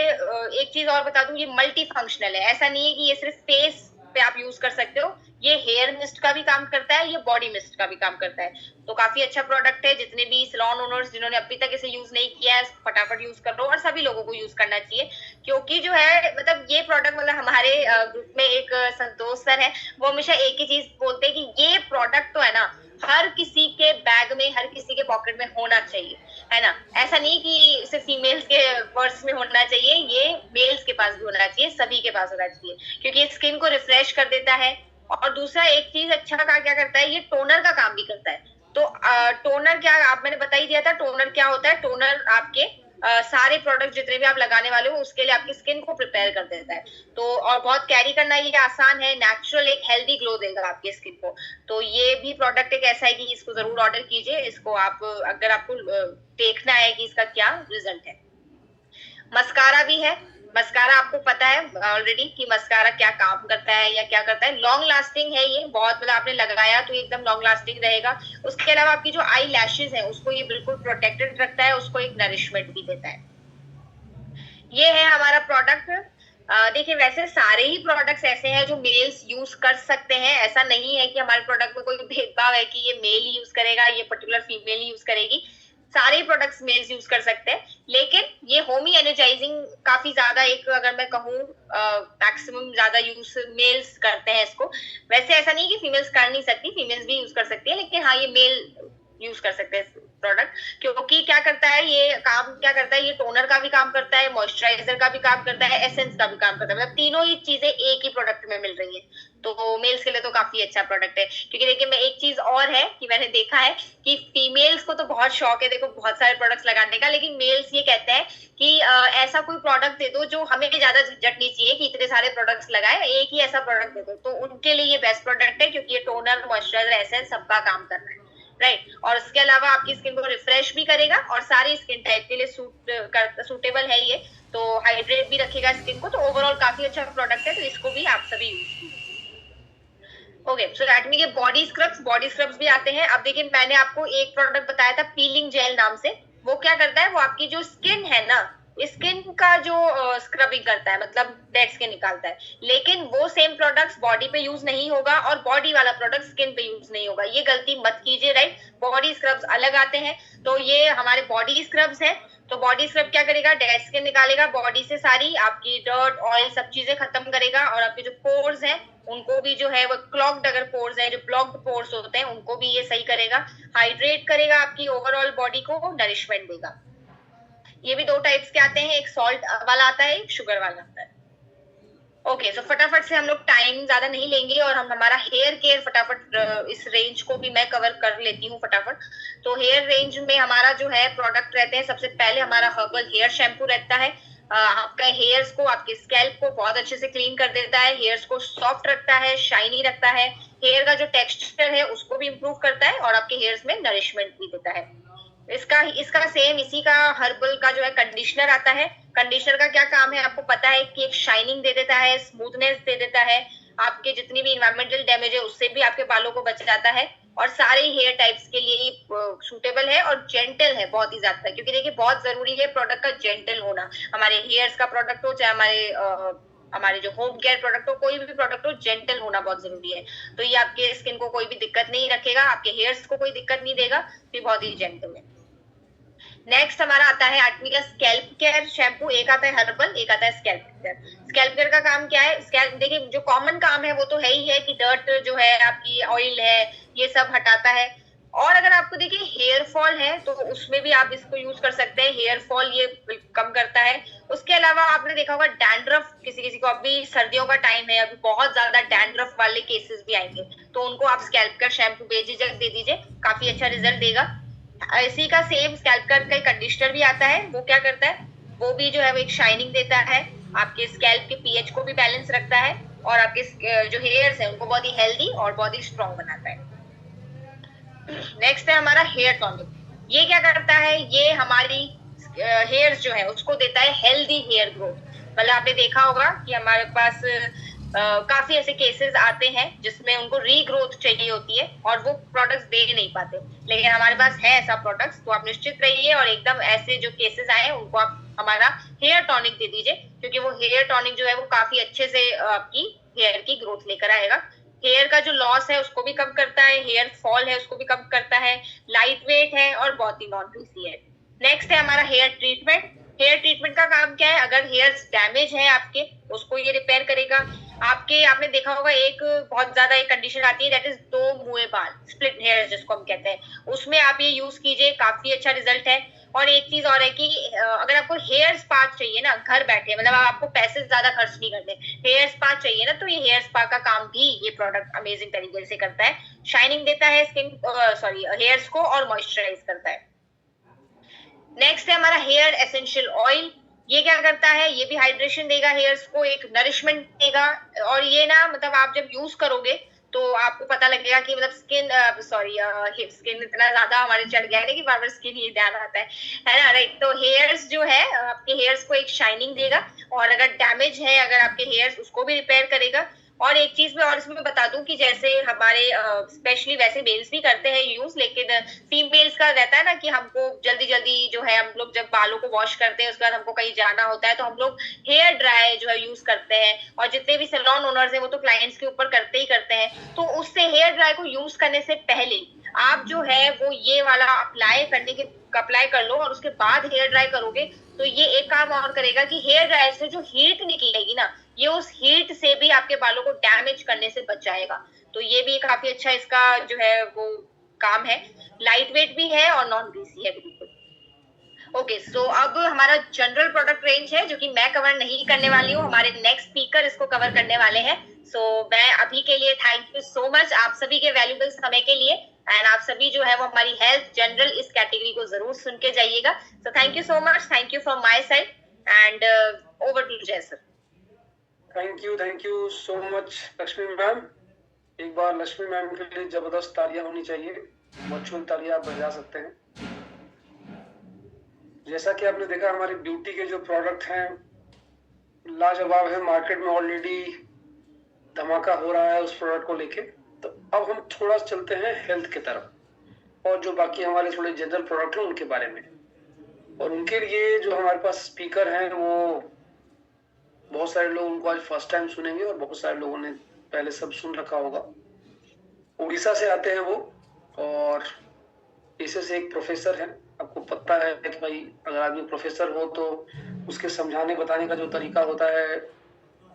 एक चीज और बता दूं, ये मल्टी फंक्शनल है, ऐसा नहीं है कि ये सिर्फ फेस पे आप यूज कर सकते हो, ये हेयर मिस्ट का भी काम करता है, ये बॉडी मिस्ट का भी काम करता है। तो काफी अच्छा प्रोडक्ट है, जितने भी सैलून ओनर्स जिन्होंने अभी तक इसे यूज नहीं किया है फटाफट यूज कर लो, और सभी लोगों को यूज करना चाहिए, क्योंकि जो है मतलब ये प्रोडक्ट, मतलब हमारे ग्रुप में एक संतोष सर है, वो हमेशा एक ही चीज बोलते हैं कि ये प्रोडक्ट तो है ना हर किसी के बैग में, हर किसी के पॉकेट में होना चाहिए, है ना। ऐसा नहीं कि सिर्फ फीमेल्स के पर्स में होना चाहिए, ये मेल्स के पास भी होना चाहिए, सभी के पास होना चाहिए, क्योंकि ये स्किन को रिफ्रेश कर देता है। और दूसरा एक चीज अच्छा का क्या करता है, ये टोनर का काम भी करता है। तो टोनर क्या, आप मैंने बता ही दिया था टोनर क्या होता है। टोनर आपके सारे प्रोडक्ट जितने भी आप लगाने वाले हो उसके लिए आपकी स्किन को प्रिपेयर कर देता है। तो और बहुत कैरी करना ये आसान है, नेचुरल एक हेल्दी ग्लो देगा आपकी स्किन को। तो ये भी प्रोडक्ट एक ऐसा है कि इसको जरूर ऑर्डर कीजिए, इसको आप अगर आपको देखना है कि इसका क्या रिजल्ट है। मस्कारा भी है, मस्कारा आपको पता है ऑलरेडी कि मस्कारा क्या काम करता है या क्या करता है। लॉन्ग लास्टिंग है ये, बहुत मतलब आपने लगाया तो एकदम लॉन्ग लास्टिंग रहेगा। उसके अलावा आपकी जो आई लैशेज है उसको ये बिल्कुल प्रोटेक्टेड रखता है, उसको एक नरिशमेंट भी देता है। ये है हमारा प्रोडक्ट। देखिए वैसे सारे ही प्रोडक्ट्स ऐसे हैं जो मेल्स यूज कर सकते हैं, ऐसा नहीं है कि हमारे प्रोडक्ट में कोई भेदभाव है कि ये मेल ही यूज करेगा, ये पर्टिकुलर फीमेल ही यूज करेगी। सारे प्रोडक्ट्स मेल्स यूज कर सकते हैं, लेकिन ये होमी एनर्जाइजिंग काफी ज्यादा एक, अगर मैं कहूँ मैक्सिमम ज्यादा यूज मेल्स करते हैं इसको। वैसे ऐसा नहीं कि फीमेल्स कर नहीं सकती, फीमेल्स भी यूज कर सकती है, लेकिन हाँ ये मेल यूज कर सकते हैं प्रोडक्ट, क्योंकि क्या करता है ये काम, क्या करता है ये टोनर का भी काम करता है, मॉइस्चराइजर का भी काम करता है, एसेंस का भी काम करता है, मतलब तीनों ही चीजें एक ही प्रोडक्ट में मिल रही है। तो मेल्स के लिए तो काफी अच्छा प्रोडक्ट है। क्योंकि देखिए मैं एक चीज और है कि मैंने देखा है कि फीमेल्स को तो बहुत शौक है देखो बहुत सारे प्रोडक्ट्स लगाने का, लेकिन मेल्स ये कहते हैं कि ऐसा कोई प्रोडक्ट दे दो जो हमें ज्यादा झंझट नहीं चाहिए कि इतने सारे प्रोडक्ट्स लगाए, एक ही ऐसा प्रोडक्ट दे दो। तो उनके लिए ये बेस्ट प्रोडक्ट है, क्योंकि ये टोनर, मॉइस्चराइजर, एसेंस सबका काम कर रहा है, राइट। और उसके अलावा आपकी स्किन को रिफ्रेश भी करेगा और सारी स्किन टाइप के लिए सूटेबल है ये, तो हाइड्रेट भी रखेगा स्किन को। तो ओवरऑल काफी अच्छा प्रोडक्ट है, तो इसको भी आप सभी यूज कीजिए। ओके, सो दैट मीन ये बॉडी स्क्रब्स भी आते हैं। अब देखिए मैंने आपको एक प्रोडक्ट बताया था पीलिंग जेल नाम से, वो क्या करता है, वो आपकी जो स्किन है ना, स्किन का जो स्क्रबिंग करता है, मतलब डेड स्किन निकालता है, लेकिन वो सेम प्रोडक्ट्स बॉडी पे यूज नहीं होगा और बॉडी वाला प्रोडक्ट स्किन पे यूज नहीं होगा। ये गलती मत कीजिए, राइट। बॉडी स्क्रब्स अलग आते हैं, तो ये हमारे बॉडी स्क्रब्स है। तो बॉडी स्क्रब क्या करेगा, डेड स्किन निकालेगा बॉडी से, सारी आपकी डर्ट, ऑयल, सब चीजें खत्म करेगा, और आपके जो पोर्स हैं उनको भी जो है वो क्लॉग्ड अगर पोर्स है, जो ब्लॉक्ड पोर्स होते हैं उनको भी ये सही करेगा, हाइड्रेट करेगा आपकी ओवरऑल बॉडी को, नरिशमेंट देगा। ये भी दो टाइप्स के आते हैं, एक सॉल्ट वाला आता है, एक शुगर वाला आता है। ओके, सो फटाफट से हम लोग टाइम ज्यादा नहीं लेंगे और हम हमारा हेयर केयर फटाफट इस रेंज को भी मैं कवर कर लेती हूँ फटाफट। तो हेयर रेंज में हमारा जो है प्रोडक्ट रहते हैं, सबसे पहले हमारा हर्बल हेयर शैम्पू रहता है। आपका हेयर्स को, आपके स्कैल्प को बहुत अच्छे से क्लीन कर देता है, हेयर्स को सॉफ्ट रखता है, शाइनी रखता है, हेयर का जो टेक्सचर है उसको भी इम्प्रूव करता है, और आपके हेयर्स में नरिशमेंट भी देता है। इसका सेम इसी का हर्बल का जो है कंडीशनर आता है। कंडीशनर का क्या काम है आपको पता है कि एक शाइनिंग दे देता है, स्मूथनेस दे देता है, आपके जितनी भी इन्वायरमेंटल डैमेज है उससे भी आपके बालों को बच जाता है, और सारे हेयर टाइप्स के लिए सूटेबल है और जेंटल है बहुत ही ज्यादा। क्योंकि देखिए बहुत जरूरी है प्रोडक्ट का जेंटल होना, हमारे हेयर्स का प्रोडक्ट हो चाहे हमारे जो होम केयर प्रोडक्ट हो, कोई भी प्रोडक्ट हो, जेंटल होना बहुत जरूरी है। तो ये आपके स्किन को कोई भी दिक्कत नहीं रखेगा, आपके हेयर्स को कोई दिक्कत नहीं देगा, तो बहुत ही जेंटल है। नेक्स्ट हमारा आता है एटमी का स्कैल्प केयर शैम्पू। एक आता है हर्बल, एक आता है स्कैल्प केयर। स्कैल्प केयर का काम क्या है, स्कैल्प देखिए जो कॉमन काम है वो तो है ही है कि डर्ट जो है आपकी, ऑयल है, ये सब हटाता है। और अगर आपको देखिए हेयर फॉल है तो उसमें भी आप इसको यूज कर सकते हैं, हेयर फॉल ये कम करता है। उसके अलावा आपने देखा होगा डैंड्रफ, किसी को, अभी सर्दियों का टाइम है, अभी बहुत ज्यादा डैंड्रफ वाले केसेस भी आएंगे, तो उनको आप स्कैल्प केयर शैम्पू बेझिझक दे दीजिए, काफी अच्छा रिजल्ट देगा। इसी का सेम स्कैल्प केयर का कंडीशनर भी आता है, वो क्या करता है, वो भी जो है वो एक शाइनिंग देता है, आपके स्कैल्प के पीएच को भी बैलेंस रखता है, और आपके जो हेयर्स है उनको बहुत ही हेल्दी और बहुत ही स्ट्रॉन्ग बनाता है। नेक्स्ट है हमारा हेयर टॉनिक। ये क्या करता है, ये हमारी हेयर जो है उसको देता है हेल्दी हेयर ग्रोथ। मतलब आपने देखा होगा कि हमारे पास काफी ऐसे केसेस आते हैं जिसमें उनको रीग्रोथ चाहिए होती है और वो प्रोडक्ट्स दे नहीं पाते, लेकिन हमारे पास है ऐसा प्रोडक्ट्स। तो आप निश्चित रहिए और एकदम ऐसे जो केसेस आए उनको आप हमारा हेयर टॉनिक दे दीजिए, क्योंकि वो हेयर टॉनिक जो है वो काफी अच्छे से आपकी हेयर की ग्रोथ लेकर आएगा। हेयर का जो लॉस है उसको भी कम करता है, हेयर फॉल है उसको भी कम करता है, लाइट वेट है और बहुत ही नॉन ग्रीसी है। नेक्स्ट है हमारा हेयर ट्रीटमेंट। हेयर ट्रीटमेंट का काम क्या है, अगर हेयर डैमेज है आपके उसको ये रिपेयर करेगा। आपने देखा होगा एक बहुत ज्यादा एक कंडीशन आती है दैट इज दो मुंहे बाल, स्प्लिट हेयर जिसको हम कहते हैं, उसमें आप ये यूज कीजिए, काफी अच्छा रिजल्ट है। और एक चीज और है कि अगर आपको हेयर स्पा चाहिए ना घर बैठे, मतलब आपको पैसे ज्यादा खर्च नहीं करने, हेयर स्पा चाहिए ना, तो ये हेयर स्पा का काम भी ये प्रोडक्ट अमेजिंग तरीके से करता है। शाइनिंग देता है हेयर्स को और मॉइस्चराइज करता है। नेक्स्ट है हमारा हेयर एसेंशियल ऑयल। ये क्या करता है, ये भी हाइड्रेशन देगा हेयर्स को, एक नरिशमेंट देगा। और ये ना मतलब आप जब यूज करोगे तो आपको पता लगेगा कि मतलब स्किन इतना ज्यादा हमारे चढ़ गया है कि बार बार स्किन ये ध्यान आता है ना, राइट। तो हेयर्स जो है आपके हेयर्स को एक शाइनिंग देगा, और अगर डैमेज है अगर आपके हेयर्स उसको भी रिपेयर करेगा। और एक चीज मैं और इसमें बता दूं कि जैसे हमारे स्पेशली वैसे मेल्स भी करते हैं यूज, लेकिन फीमेल्स का रहता है ना कि हमको जल्दी जल्दी जो है हम लोग जब बालों को वॉश करते हैं उसके बाद हमको कहीं जाना होता है तो हम लोग हेयर ड्राई जो है यूज करते हैं, और जितने भी सैलून ओनर्स हैं वो तो क्लाइंट्स के ऊपर करते ही करते हैं। तो उससे हेयर ड्राई को यूज करने से पहले आप जो है वो ये वाला अप्लाई कर लो, और उसके बाद हेयर ड्राई करोगे तो ये एक काम और करेगा कि हेयर ड्रायर से जो हीट निकलेगी ना, ये उस हीट से भी आपके बालों को डैमेज करने से बचाएगा। तो ये भी काफी अच्छा इसका जो है वो काम है। लाइट वेट भी है और नॉन ग्रीसी है बिल्कुल। ओके, सो अब हमारा जनरल प्रोडक्ट रेंज है जो कि मैं कवर नहीं करने वाली हूँ, हमारे नेक्स्ट स्पीकर इसको कवर करने वाले हैं। सो मैं अभी के लिए थैंक यू सो मच आप सभी के वैल्यूबल समय के लिए, एंड आप सभी जो है वो हमारी हेल्थ जनरल इस कैटेगरी को जरूर सुन के जाइएगा। So thank you so much, thank you from my side, and over to Jay sir. Thank you so much Lakshmi ma'am. एक बार लक्ष्मी मैम के लिए जबरदस्त तालियां होनी चाहिए, वर्चुअल तालियां आप बजा सकते हैं। जैसा कि आपने देखा हमारी ब्यूटी के जो प्रोडक्ट हैं लाजवाब है, मार्केट में ऑलरेडी धमाका हो रहा है उस प्रोडक्ट को लेके। तो अब हम थोड़ा चलते हैं हेल्थ की तरफ और जो बाकी हमारे थोड़े जनरल प्रोडक्ट हैं उनके बारे में। और उनके लिए जो हमारे पास स्पीकर हैं वो बहुत सारे लोग उनको आज फर्स्ट टाइम सुनेंगे और बहुत सारे लोगों ने पहले सब सुन रखा होगा। उड़ीसा से आते हैं वो, और इसे से एक प्रोफेसर है। आपको पता है कि भाई अगर आदमी प्रोफेसर हो तो उसके समझाने बताने का जो तरीका होता है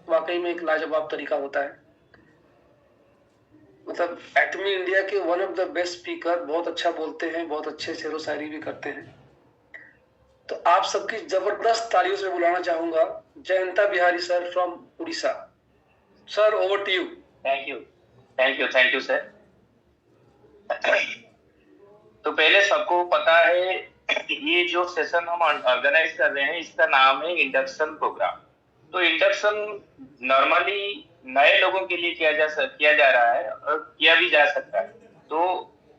वाकई में एक लाजवाब तरीका होता है। मतलब एटमी इंडिया के one of the best speaker, बहुत अच्छा बोलते हैं, बहुत अच्छे शेरो शायरी भी करते हैं। तो आप सबकी जबरदस्त तालियों से बुलाना चाहूंगा Jayanta Bihari sir from Orissa. Sir over to you. Thank you sir. तो पहले सबको पता है ये जो सेशन हम ऑर्गेनाइज कर रहे हैं इसका नाम है इंडक्शन प्रोग्राम। तो इंडक्शन नॉर्मली नए लोगों के लिए किया जा रहा है और किया भी जा सकता है। तो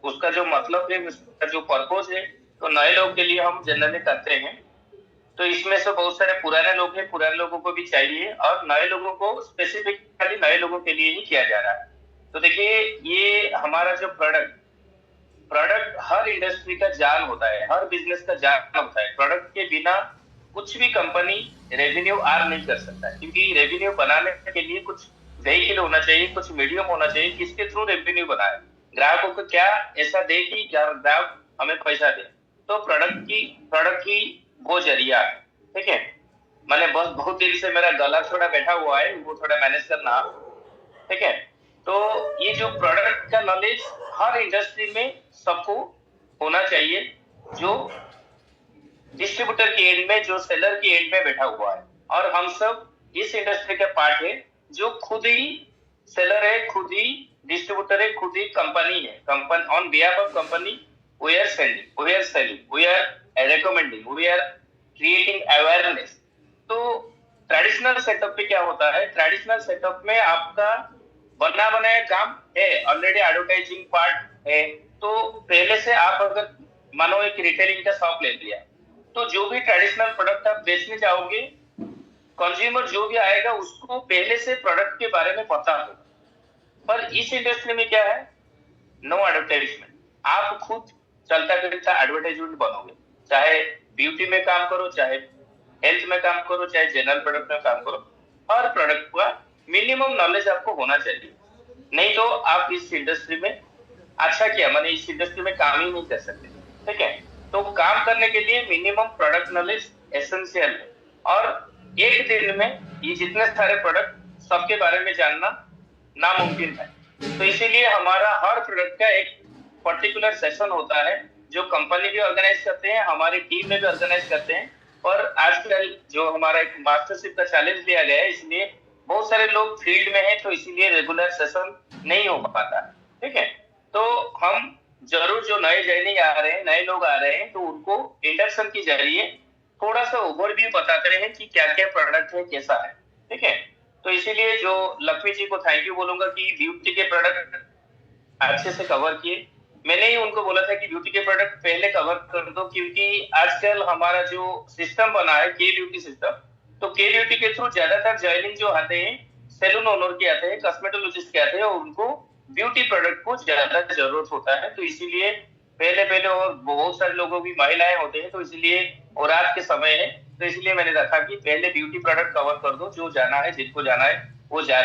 उसका जो मतलब है, उसका जो पर्पस है, तो नए लोगों के लिए हम जनरली करते हैं। तो इसमें से बहुत सारे पुराने लोग हैं, पुराने लोगों को भी चाहिए, और नए लोगों को स्पेसिफिकली नए लोगों के लिए ही किया जा रहा है। तो देखिए ये हमारा जो प्रोडक्ट हर इंडस्ट्री का जान होता है, हर बिजनेस का जान होता है। प्रोडक्ट के बिना कुछ भी कंपनी रेवेन्यू अर्न नहीं कर सकता है, क्योंकि रेवेन्यू बनाने के लिए कुछ वेहिकल होना चाहिए, कुछ मीडियम होना चाहिए किसके थ्रू रेवेन्यू बनाए। ग्राहकों को क्या ऐसा दे कि ग्राहक हमें पैसा दे। तो प्रोडक्ट की वो जरिया है, ठीक है। मैंने बस बहुत दिन से मेरा गला थोड़ा बैठा हुआ है, वो थोड़ा मैनेज करना, ठीक है। तो ये जो प्रोडक्ट का नॉलेज हर इंडस्ट्री में सबको होना चाहिए, जो डिस्ट्रीब्यूटर के एंड में, जो सेलर के एंड में बैठा हुआ है। और हम सब इस इंडस्ट्री के पार्ट है, जो खुद ही सेलर है, खुद ही डिस्ट्रीब्यूटर है, खुद ही कंपनी है। Company on behalf of company we are selling, we are recommending, we are creating awareness. तो ट्रेडिशनल सेटअप पे क्या होता है, ट्रेडिशनल सेटअप में आपका बना बनाया काम है, ऑलरेडी एडवर्टाइजिंग पार्ट है, तो पहले से आप अगर मानो एक रिटेलिंग का शॉप ले लिया, तो जो भी ट्रेडिशनल प्रोडक्ट आप बेचने जाओगे, कंज्यूमर जो भी आएगा उसको पहले से प्रोडक्ट के बारे में पता होगा। पर इस इंडस्ट्री में क्या है, नो एडवर्टाइजमेंट। आप खुद चलता फिरता एडवर्टाइजमेंट बनोगे, चाहे ब्यूटी में काम करो, चाहे हेल्थ में काम करो, चाहे जनरल प्रोडक्ट में काम करो, हर प्रोडक्ट का मिनिमम नॉलेज आपको होना चाहिए, नहीं तो आप इस इंडस्ट्री में अच्छा किया माने इस इंडस्ट्री में काम ही नहीं कर सकते। ठीक है, तो काम करने के लिए मिनिमम प्रोडक्ट नॉलेज एसेंशियल है, और एक दिन में ये जितने सारे प्रोडक्ट सबके बारे में जानना नामुमकिन है। तो इसीलिए हमारा हर प्रोडक्ट का एक पर्टिकुलर सेशन होता है जो कंपनी भी ऑर्गेनाइज करते हैं, हमारी टीम में भी ऑर्गेनाइज करते हैं। और आजकल जो हमारा एक मास्टरशिप का चैलेंज लिया गया है, इसलिए बहुत सारे लोग फील्ड में हैं, तो इसीलिए रेगुलर सेशन नहीं हो पाता। ठीक है, तो हम जरूर जो नए जॉइनिंग आ रहे हैं, नए लोग आ रहे हैं, तो उनको इंडक्शन के जरिए थोड़ा सा ओवरव्यू बताते रहे कि क्या क्या प्रोडक्ट है, कैसा है। ठीक है, तो इसीलिए जो लक्ष्मी जी को थैंक यू बोलूंगा कि ब्यूटी के प्रोडक्ट अच्छे से कवर किए। मैंने ही उनको बोला था कि ब्यूटी के प्रोडक्ट पहले कवर कर दो, क्योंकि आजकल हमारा जो सिस्टम बना है के ब्यूटी सिस्टम, तो के ब्यूटी के थ्रू ज्यादातर जॉइनिंग जो आते हैं सैलून ओनर के आते हैं, कॉस्मेटोलॉजिस्ट के आते हैं, और उनको ब्यूटी प्रोडक्ट को ज्यादा जरूरत होता है। तो इसीलिए पहले और बहुत सारे लोगों की महिलाएं होते हैं, तो इसीलिए और रात के समय है, तो इसलिए मैंने रखा कि पहले ब्यूटी प्रोडक्ट कवर कर दो, जो जाना है जिनको जाना है वो जा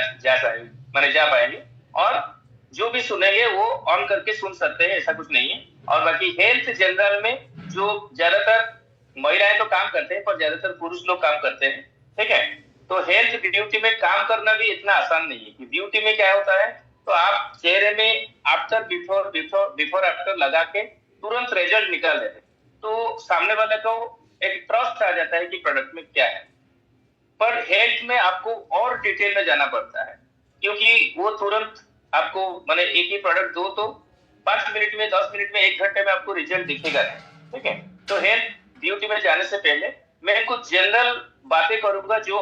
पाएंगे, और जो भी सुनेंगे वो ऑन करके सुन सकते हैं, ऐसा कुछ नहीं है। और बाकी हेल्थ जनरल में जो ज्यादातर महिलाएं तो काम करते हैं, पर ज्यादातर पुरुष लोग काम करते हैं। ठीक है, तो हेल्थ ब्यूटी में काम करना भी इतना आसान नहीं है। कि ब्यूटी में क्या होता है, तो आप चेहरे में आफ्टर बिफोर आफ्टर लगा के तुरंत रिजल्ट निकाल देते, तो सामने वाले को एक ट्रस्ट आ जाता है कि प्रोडक्ट में क्या है। पर हेल्थ में आपको और डिटेल में जाना पड़ता है, क्योंकि वो तुरंत आपको माने एक ही प्रोडक्ट दो तो 5 मिनट में, 10 मिनट में, 1 घंटे में आपको रिजल्ट दिखेगा। ठीक है, तो हेल्थ ब्यूटी में जाने से पहले मैं कुछ जनरल बातें करूंगा जो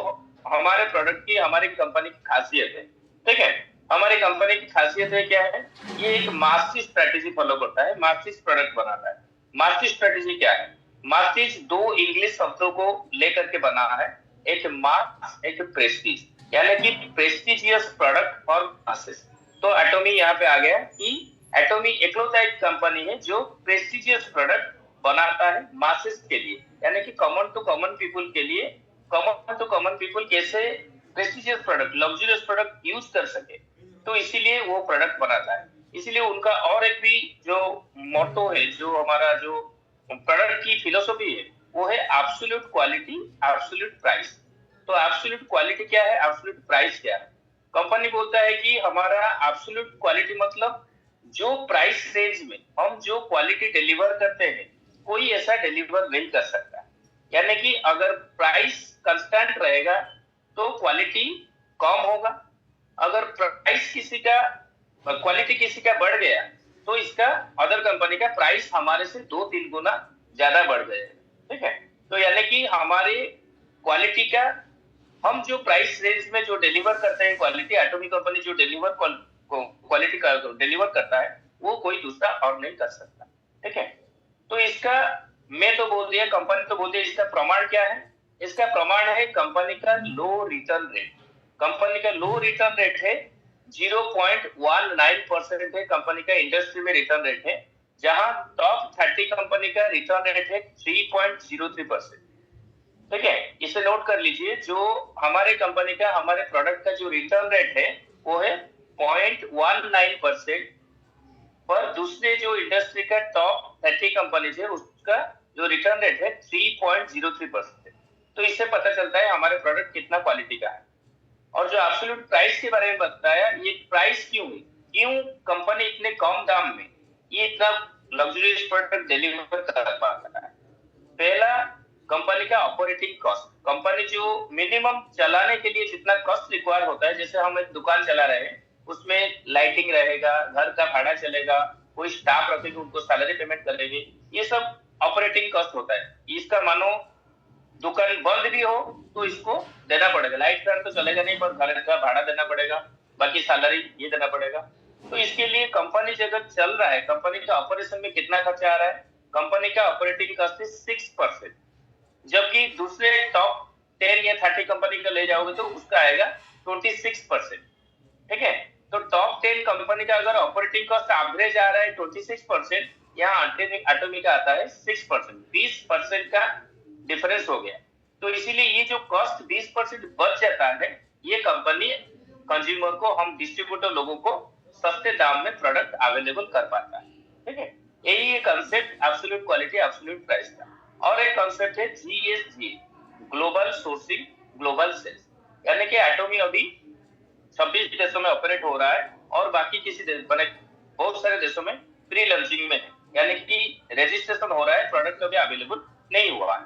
हमारे प्रोडक्ट की, हमारी कंपनी की खासियत है। ठीक है, हमारी कंपनी की खासियत है क्या है, ये एक मास्टरी स्ट्रेटेजी फॉलो करता है, मास्टरी प्रोडक्ट बनाता है। मास्टरी स्ट्रेटेजी क्या है, मास्टरी 2 इंग्लिश शब्दों को लेकर के बना है, एक मास, एक प्रेस्टीज, यानी कि प्रेस्टिजियस प्रोडक्ट फॉर मासेस। तो एटॉमी यहाँ पे आ गया कि एटॉमी एकलौता एक कंपनी है जो प्रेस्टिजियस प्रोडक्ट बनाता है मासेस के लिए, यानी कि कॉमन टू कॉमन पीपल के लिए। कॉमन टू कॉमन पीपल कैसे prestigious product, luxurious product use कर सके, तो इसीलिए वो प्रोडक्ट बनाता है। इसीलिए उनका और एक भी जो मोटो है, जो हमारा जो प्रोडक्ट की फिलोसफी है, वो है एब्सोल्यूट क्वालिटी, एब्सोल्यूट प्राइस। तो एब्सोल्यूट क्वालिटी क्या है, एब्सोल्यूट प्राइस क्या है। कंपनी बोलता है कि हमारा एब्सोल्यूट क्वालिटी मतलब जो प्राइस रेंज में हम जो क्वालिटी डिलीवर करते हैं, कोई ऐसा डिलीवर नहीं कर सकता। यानी कि अगर प्राइस कांस्टेंट रहेगा तो क्वालिटी कम होगा, अगर प्राइस किसी का, क्वालिटी किसी का बढ़ गया, तो इसका अदर कंपनी का प्राइस हमारे से 2-3 गुना ज्यादा बढ़ गया। ठीक है, तो यानी कि हमारे क्वालिटी का, हम जो प्राइस रेंज में जो डिलीवर करते हैं क्वालिटी, एटॉमी कंपनी जो क्वालिटी का डिलीवर करता है, वो कोई दूसरा और नहीं कर सकता। ठीक है, तो इसका मैं तो बोल दिया, कंपनी तो बोलती है, इसका प्रमाण क्या है, इसका प्रमाण है कंपनी का लो रिटर्न रेट। कंपनी का लो रिटर्न रेट है 0.19% है कंपनी का इंडस्ट्री में रिटर्न रेट है, जहां टॉप 30 कंपनी का रिटर्न रेट है 3.03%। ठीक है, इसे नोट कर लीजिए। जो हमारे कंपनी का, हमारे प्रोडक्ट का जो रिटर्न रेट है वो है 0.19%, पर दूसरे जो इंडस्ट्री का टॉप 30 कंपनीज है उसका जो रिटर्न रेट है 3.03%। तो इससे पता चलता है हमारे प्रोडक्ट कितना क्वालिटी का है। और जो एब्सोल्यूट प्राइस के बारे में बताया, ये प्राइस क्यों है, क्यों कंपनी इतने कम दाम में ये इतना लग्जरियस प्रोडक्ट डिलीवर कर पाता है। पहला, कंपनी का ऑपरेटिंग कॉस्ट। कंपनी जो मिनिमम चलाने के लिए जितना कॉस्ट रिक्वायर होता है, जैसे हम एक दुकान चला रहे हैं, उसमें लाइटिंग रहेगा, घर का भाड़ा चलेगा, कोई स्टाफ रखेंगे, उनको सैलरी पेमेंट करेंगे, ये सब ऑपरेटिंग कॉस्ट होता है। इसका मानो दुकान बंद भी हो तो इसको देना पड़ेगा, लाइट फैन तो चलेगा नहीं, पर घर का भाड़ा देना पड़ेगा, बाकी सैलरी ये देना पड़ेगा। तो इसके लिए कंपनी अगर चल रहा है, कंपनी का ऑपरेशन में कितना खर्चा आ रहा है, कंपनी का ऑपरेटिंग कॉस्ट है 6%, जबकि दूसरे टॉप 10 या 30 कंपनी का ले जाओगे तो उसका आएगा 26%। ठीक है, तो टॉप 10 कंपनी का अगर ऑपरेटिंग कॉस्ट एवरेज आ रहा है 26%, यहाँ एटॉमिक का आता है 6%, 20% का डिफरेंस हो गया। तो इसीलिए ये जो कॉस्ट 20% बच जाता है, ये कंपनी कंज्यूमर को, हम डिस्ट्रीब्यूटर लोगों को सस्ते दाम में प्रोडक्ट अवेलेबल कर पाता है। ठीक है, यही है concept absolute quality absolute price का। और एक कंसेप्ट है GSG, global sourcing global sales, यानी कि एटॉमी अभी 26 देशों में ऑपरेट हो रहा है और बाकी किसी देश बने बहुत सारे देशों में प्री लॉन्चिंग में है, यानी कि रजिस्ट्रेशन हो रहा है, प्रोडक्ट अभी अवेलेबल नहीं हुआ है।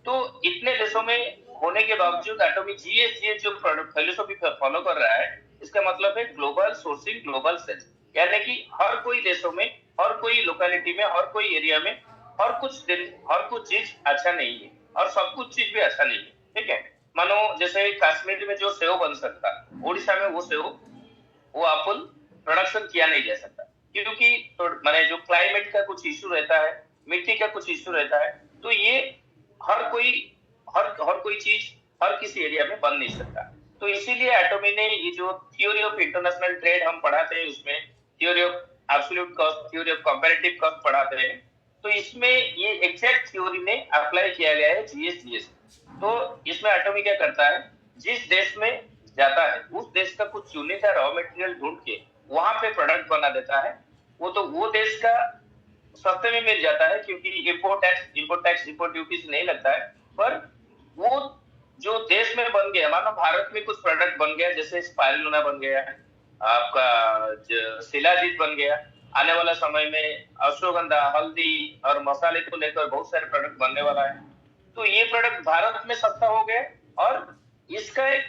तो इतने देशों में होने के बावजूद एटॉमी GSG जो प्रोडक्ट फिलोसॉफी फॉलो कर रहा है, इसका मतलब है ग्लोबल सोर्सिंग ग्लोबल सेल्स, यानी कि हर कोई देशों में, हर कोई लोकेलिटी में, हर कोई एरिया में हर कुछ चीज अच्छा नहीं है और सब कुछ चीज भी अच्छा नहीं है। ठीक है, मानो जैसे कश्मीर में जो सेव बन सकता है, उड़ीसा में वो सेव वो एप्पल प्रोडक्शन किया नहीं जा सकता, क्योंकि तो माने जो क्लाइमेट का कुछ इश्यू रहता है, मिट्टी का कुछ इश्यू रहता है, तो ये हर कोई हर कोई चीज हर किसी एरिया में बन नहीं सकता। तो इसीलिए एटॉमी ने ये जो थ्योरी ऑफ इंटरनेशनल ट्रेड हम पढ़ाते हैं, उसमें theory of absolute cost, theory of comparative cost पढ़ाते हैं, तो इसमें ये एग्जैक्ट थ्योरी ने अप्लाई किया गया है GSGS। तो इसमें एटॉमी क्या करता है, जिस देश में जाता है उस देश का कुछ चुनिंदा रॉ मटेरियल ढूंढ के वहां पे प्रोडक्ट बना देता है। वो देश का सस्ते में मिल जाता है, क्योंकि इम्पोर्ट ड्यूटीज नहीं लगता है। पर वो जो देश में बन गया, मानो भारत में कुछ प्रोडक्ट बन गया, जैसे स्पाइरुलिना बन गया, आपका शिलाजीत बन गया, आने वाला समय में अश्वगंधा, हल्दी और मसाले को लेकर बहुत सारे प्रोडक्ट बनने वाला है। तो ये प्रोडक्ट भारत में सस्ता हो गया और इसका एक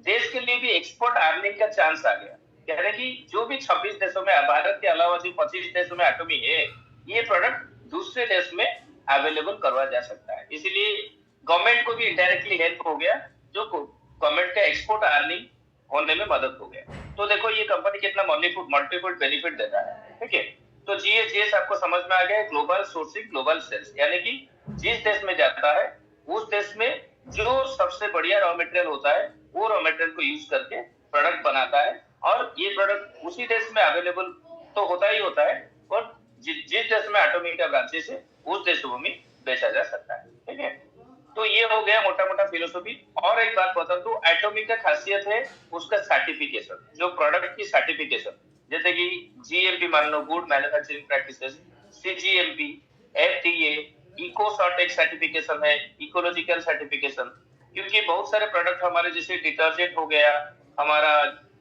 देश के लिए भी एक्सपोर्ट अर्निंग का चांस आ गया। कह रहे कि जो भी 26 देशों में, भारत के अलावा जो 25 देशों में एटॉमी है, ये प्रोडक्ट दूसरे देश में अवेलेबल करवा जा सकता है। इसीलिए गवर्नमेंट को भी इनडायरेक्टली हेल्प हो गया, जो गवर्नमेंट का एक्सपोर्ट अर्निंग होने में मदद हो गया। तो देखो ये कंपनी कितना मल्टीपल बेनिफिट देता है। ठीक है, तो GSGS आपको समझ में आ गया, ग्लोबल सोर्सिंग ग्लोबल सेल्स, यानी कि जिस देश में जाता है उस देश में जो सबसे बढ़िया रॉ मटेरियल होता है, वो रॉ मटेरियल को यूज करके प्रोडक्ट बनाता है, और ये प्रोडक्ट उसी देश में अवेलेबल तो होता ही होता है, और जिस देश में एटॉमी का ब्रांचेस है उस देश में बेचा जा सकता है। ठीक है, तो ये हो गया मोटा मोटा फिलोसॉफी। और एक बात बता दूं, एटॉमी का खासियत है उसका सर्टिफिकेशन, जो प्रोडक्ट की सर्टिफिकेशन, जैसे कि GMP मान लो, good manufacturing practices, CGMP, FDA, Ecocert एक सर्टिफिकेशन है, इकोलॉजिकल सर्टिफिकेशन, क्योंकि बहुत सारे प्रोडक्ट हमारे जैसे डिटर्जेंट हो गया, हमारा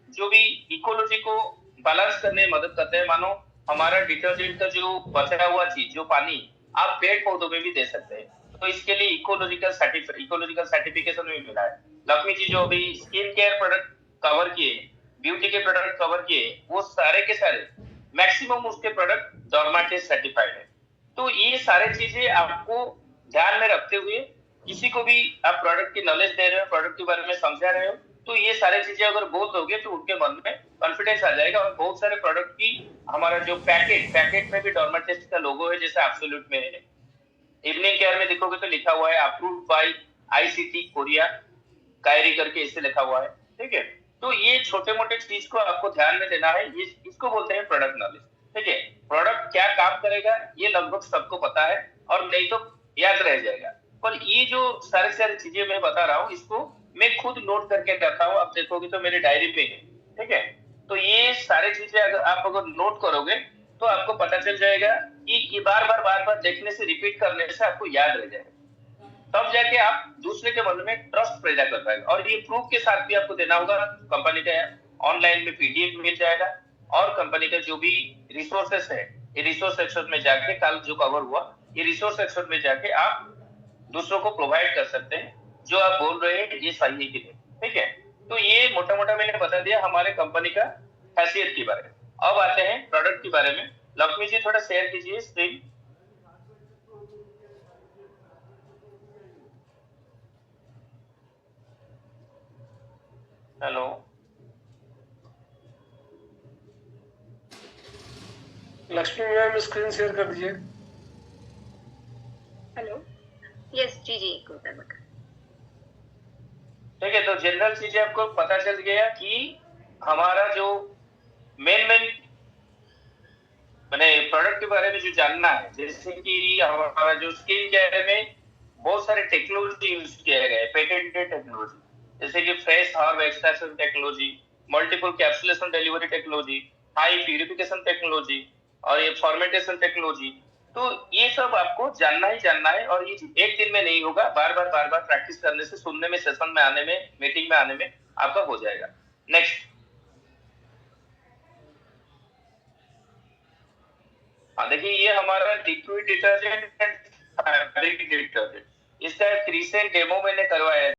जो भी इकोलॉजी को बैलेंस करने में मदद करते हैं। मानो हमारा डिटर्जेंट का जो बचा हुआ चीज, जो पानी, आप पेड़ पौधों में भी दे सकते हैं, तो इसके लिए इकोलॉजिकल सर्टिफिकेशन भी मिला है। लक्ष्मी जी जो अभी स्किन केयर प्रोडक्ट कवर किए, ब्यूटी के प्रोडक्ट कवर किए, वो सारे के सारे मैक्सिमम उसके प्रोडक्ट डॉर्माटेज सर्टिफाइड है। तो ये सारे चीजें आपको ध्यान में रखते हुए, किसी को भी आप प्रोडक्ट की नॉलेज दे रहे हो, प्रोडक्ट के बारे में समझा रहे हो, तो ये सारी चीजें अगर बोल दोगे तो उनके मन में कॉन्फिडेंस आ जाएगा। और बहुत सारे प्रोडक्ट की हमारा जो पैकेट में भी डॉर्माटेस्ट का लोगो है, जैसे एब्सोल्यूट में है। इवनिंग केयर में देखोगे तो लिखा हुआ है approved by ICT Korea, Kairi करके इसे लिखा हुआ है। ठीक है, तो ये छोटे मोटे चीज को आपको ध्यान में देना है, ये इसको बोलते हैं प्रोडक्ट नॉलेज। ठीक है, प्रोडक्ट क्या काम करेगा ये लगभग सबको पता है, और नहीं तो याद रह जाएगा। पर ये जो सारी चीजें मैं बता रहा हूँ, इसको मैं खुद नोट करके रखा हूँ, आप देखोगे तो मेरे डायरी पे है। ठीक है, तो ये सारी चीजें अगर नोट करोगे तो आपको पता चल जाएगा कि ये बार बार देखने से, रिपीट करने से आपको याद रह जाएगा, तब जाके आप दूसरे के मन में ट्रस्ट पैदा कर पाएंगे। और ये प्रूफ के साथ भी आपको देना होगा। कंपनी का ऑनलाइन में PDF मिल जाएगा, और कंपनी का जो भी रिसोर्सेस है, ये रिसोर्स सेक्शन में जाके, कल जो कवर हुआ, ये रिसोर्स सेक्शन में जाके आप दूसरों को प्रोवाइड कर सकते हैं, जो आप बोल रहे हैं ये सही है कि नहीं। ठीक है, तो ये मोटा मोटा मैंने बता दिया हमारे कंपनी का हैसियत के बारे में। अब आते हैं प्रोडक्ट के बारे में। लक्ष्मी जी थोड़ा शेयर कीजिए screen. Hello, Lakshmi ma'am screen share कर दीजिए। हेलो, यस जी ठीक है, तो जनरल चीजें आपको पता चल गया कि हमारा जो मेन मैंने प्रोडक्ट के बारे में जो जानना है, जैसे कि हमारा जो स्किन केयर में बहुत सारे टेक्नोलॉजी यूज किया गया है, पेटेंटेड टेक्नोलॉजी, जैसे कि fresh herb extraction technology, multiple capsulation delivery technology, high purification technology और ये फॉर्मेटेशन टेक्नोलॉजी। तो ये सब आपको जानना ही जानना है, और ये एक दिन में नहीं होगा, बार बार प्रैक्टिस करने से, सुनने में, सेशन में आने में, मीटिंग में आने में आपका हो जाएगा। नेक्स्ट, हाँ देखिए, ये हमारा liquid detergent and fabric detergent, इसका एक रिसेंट डेमो मैंने करवाया है।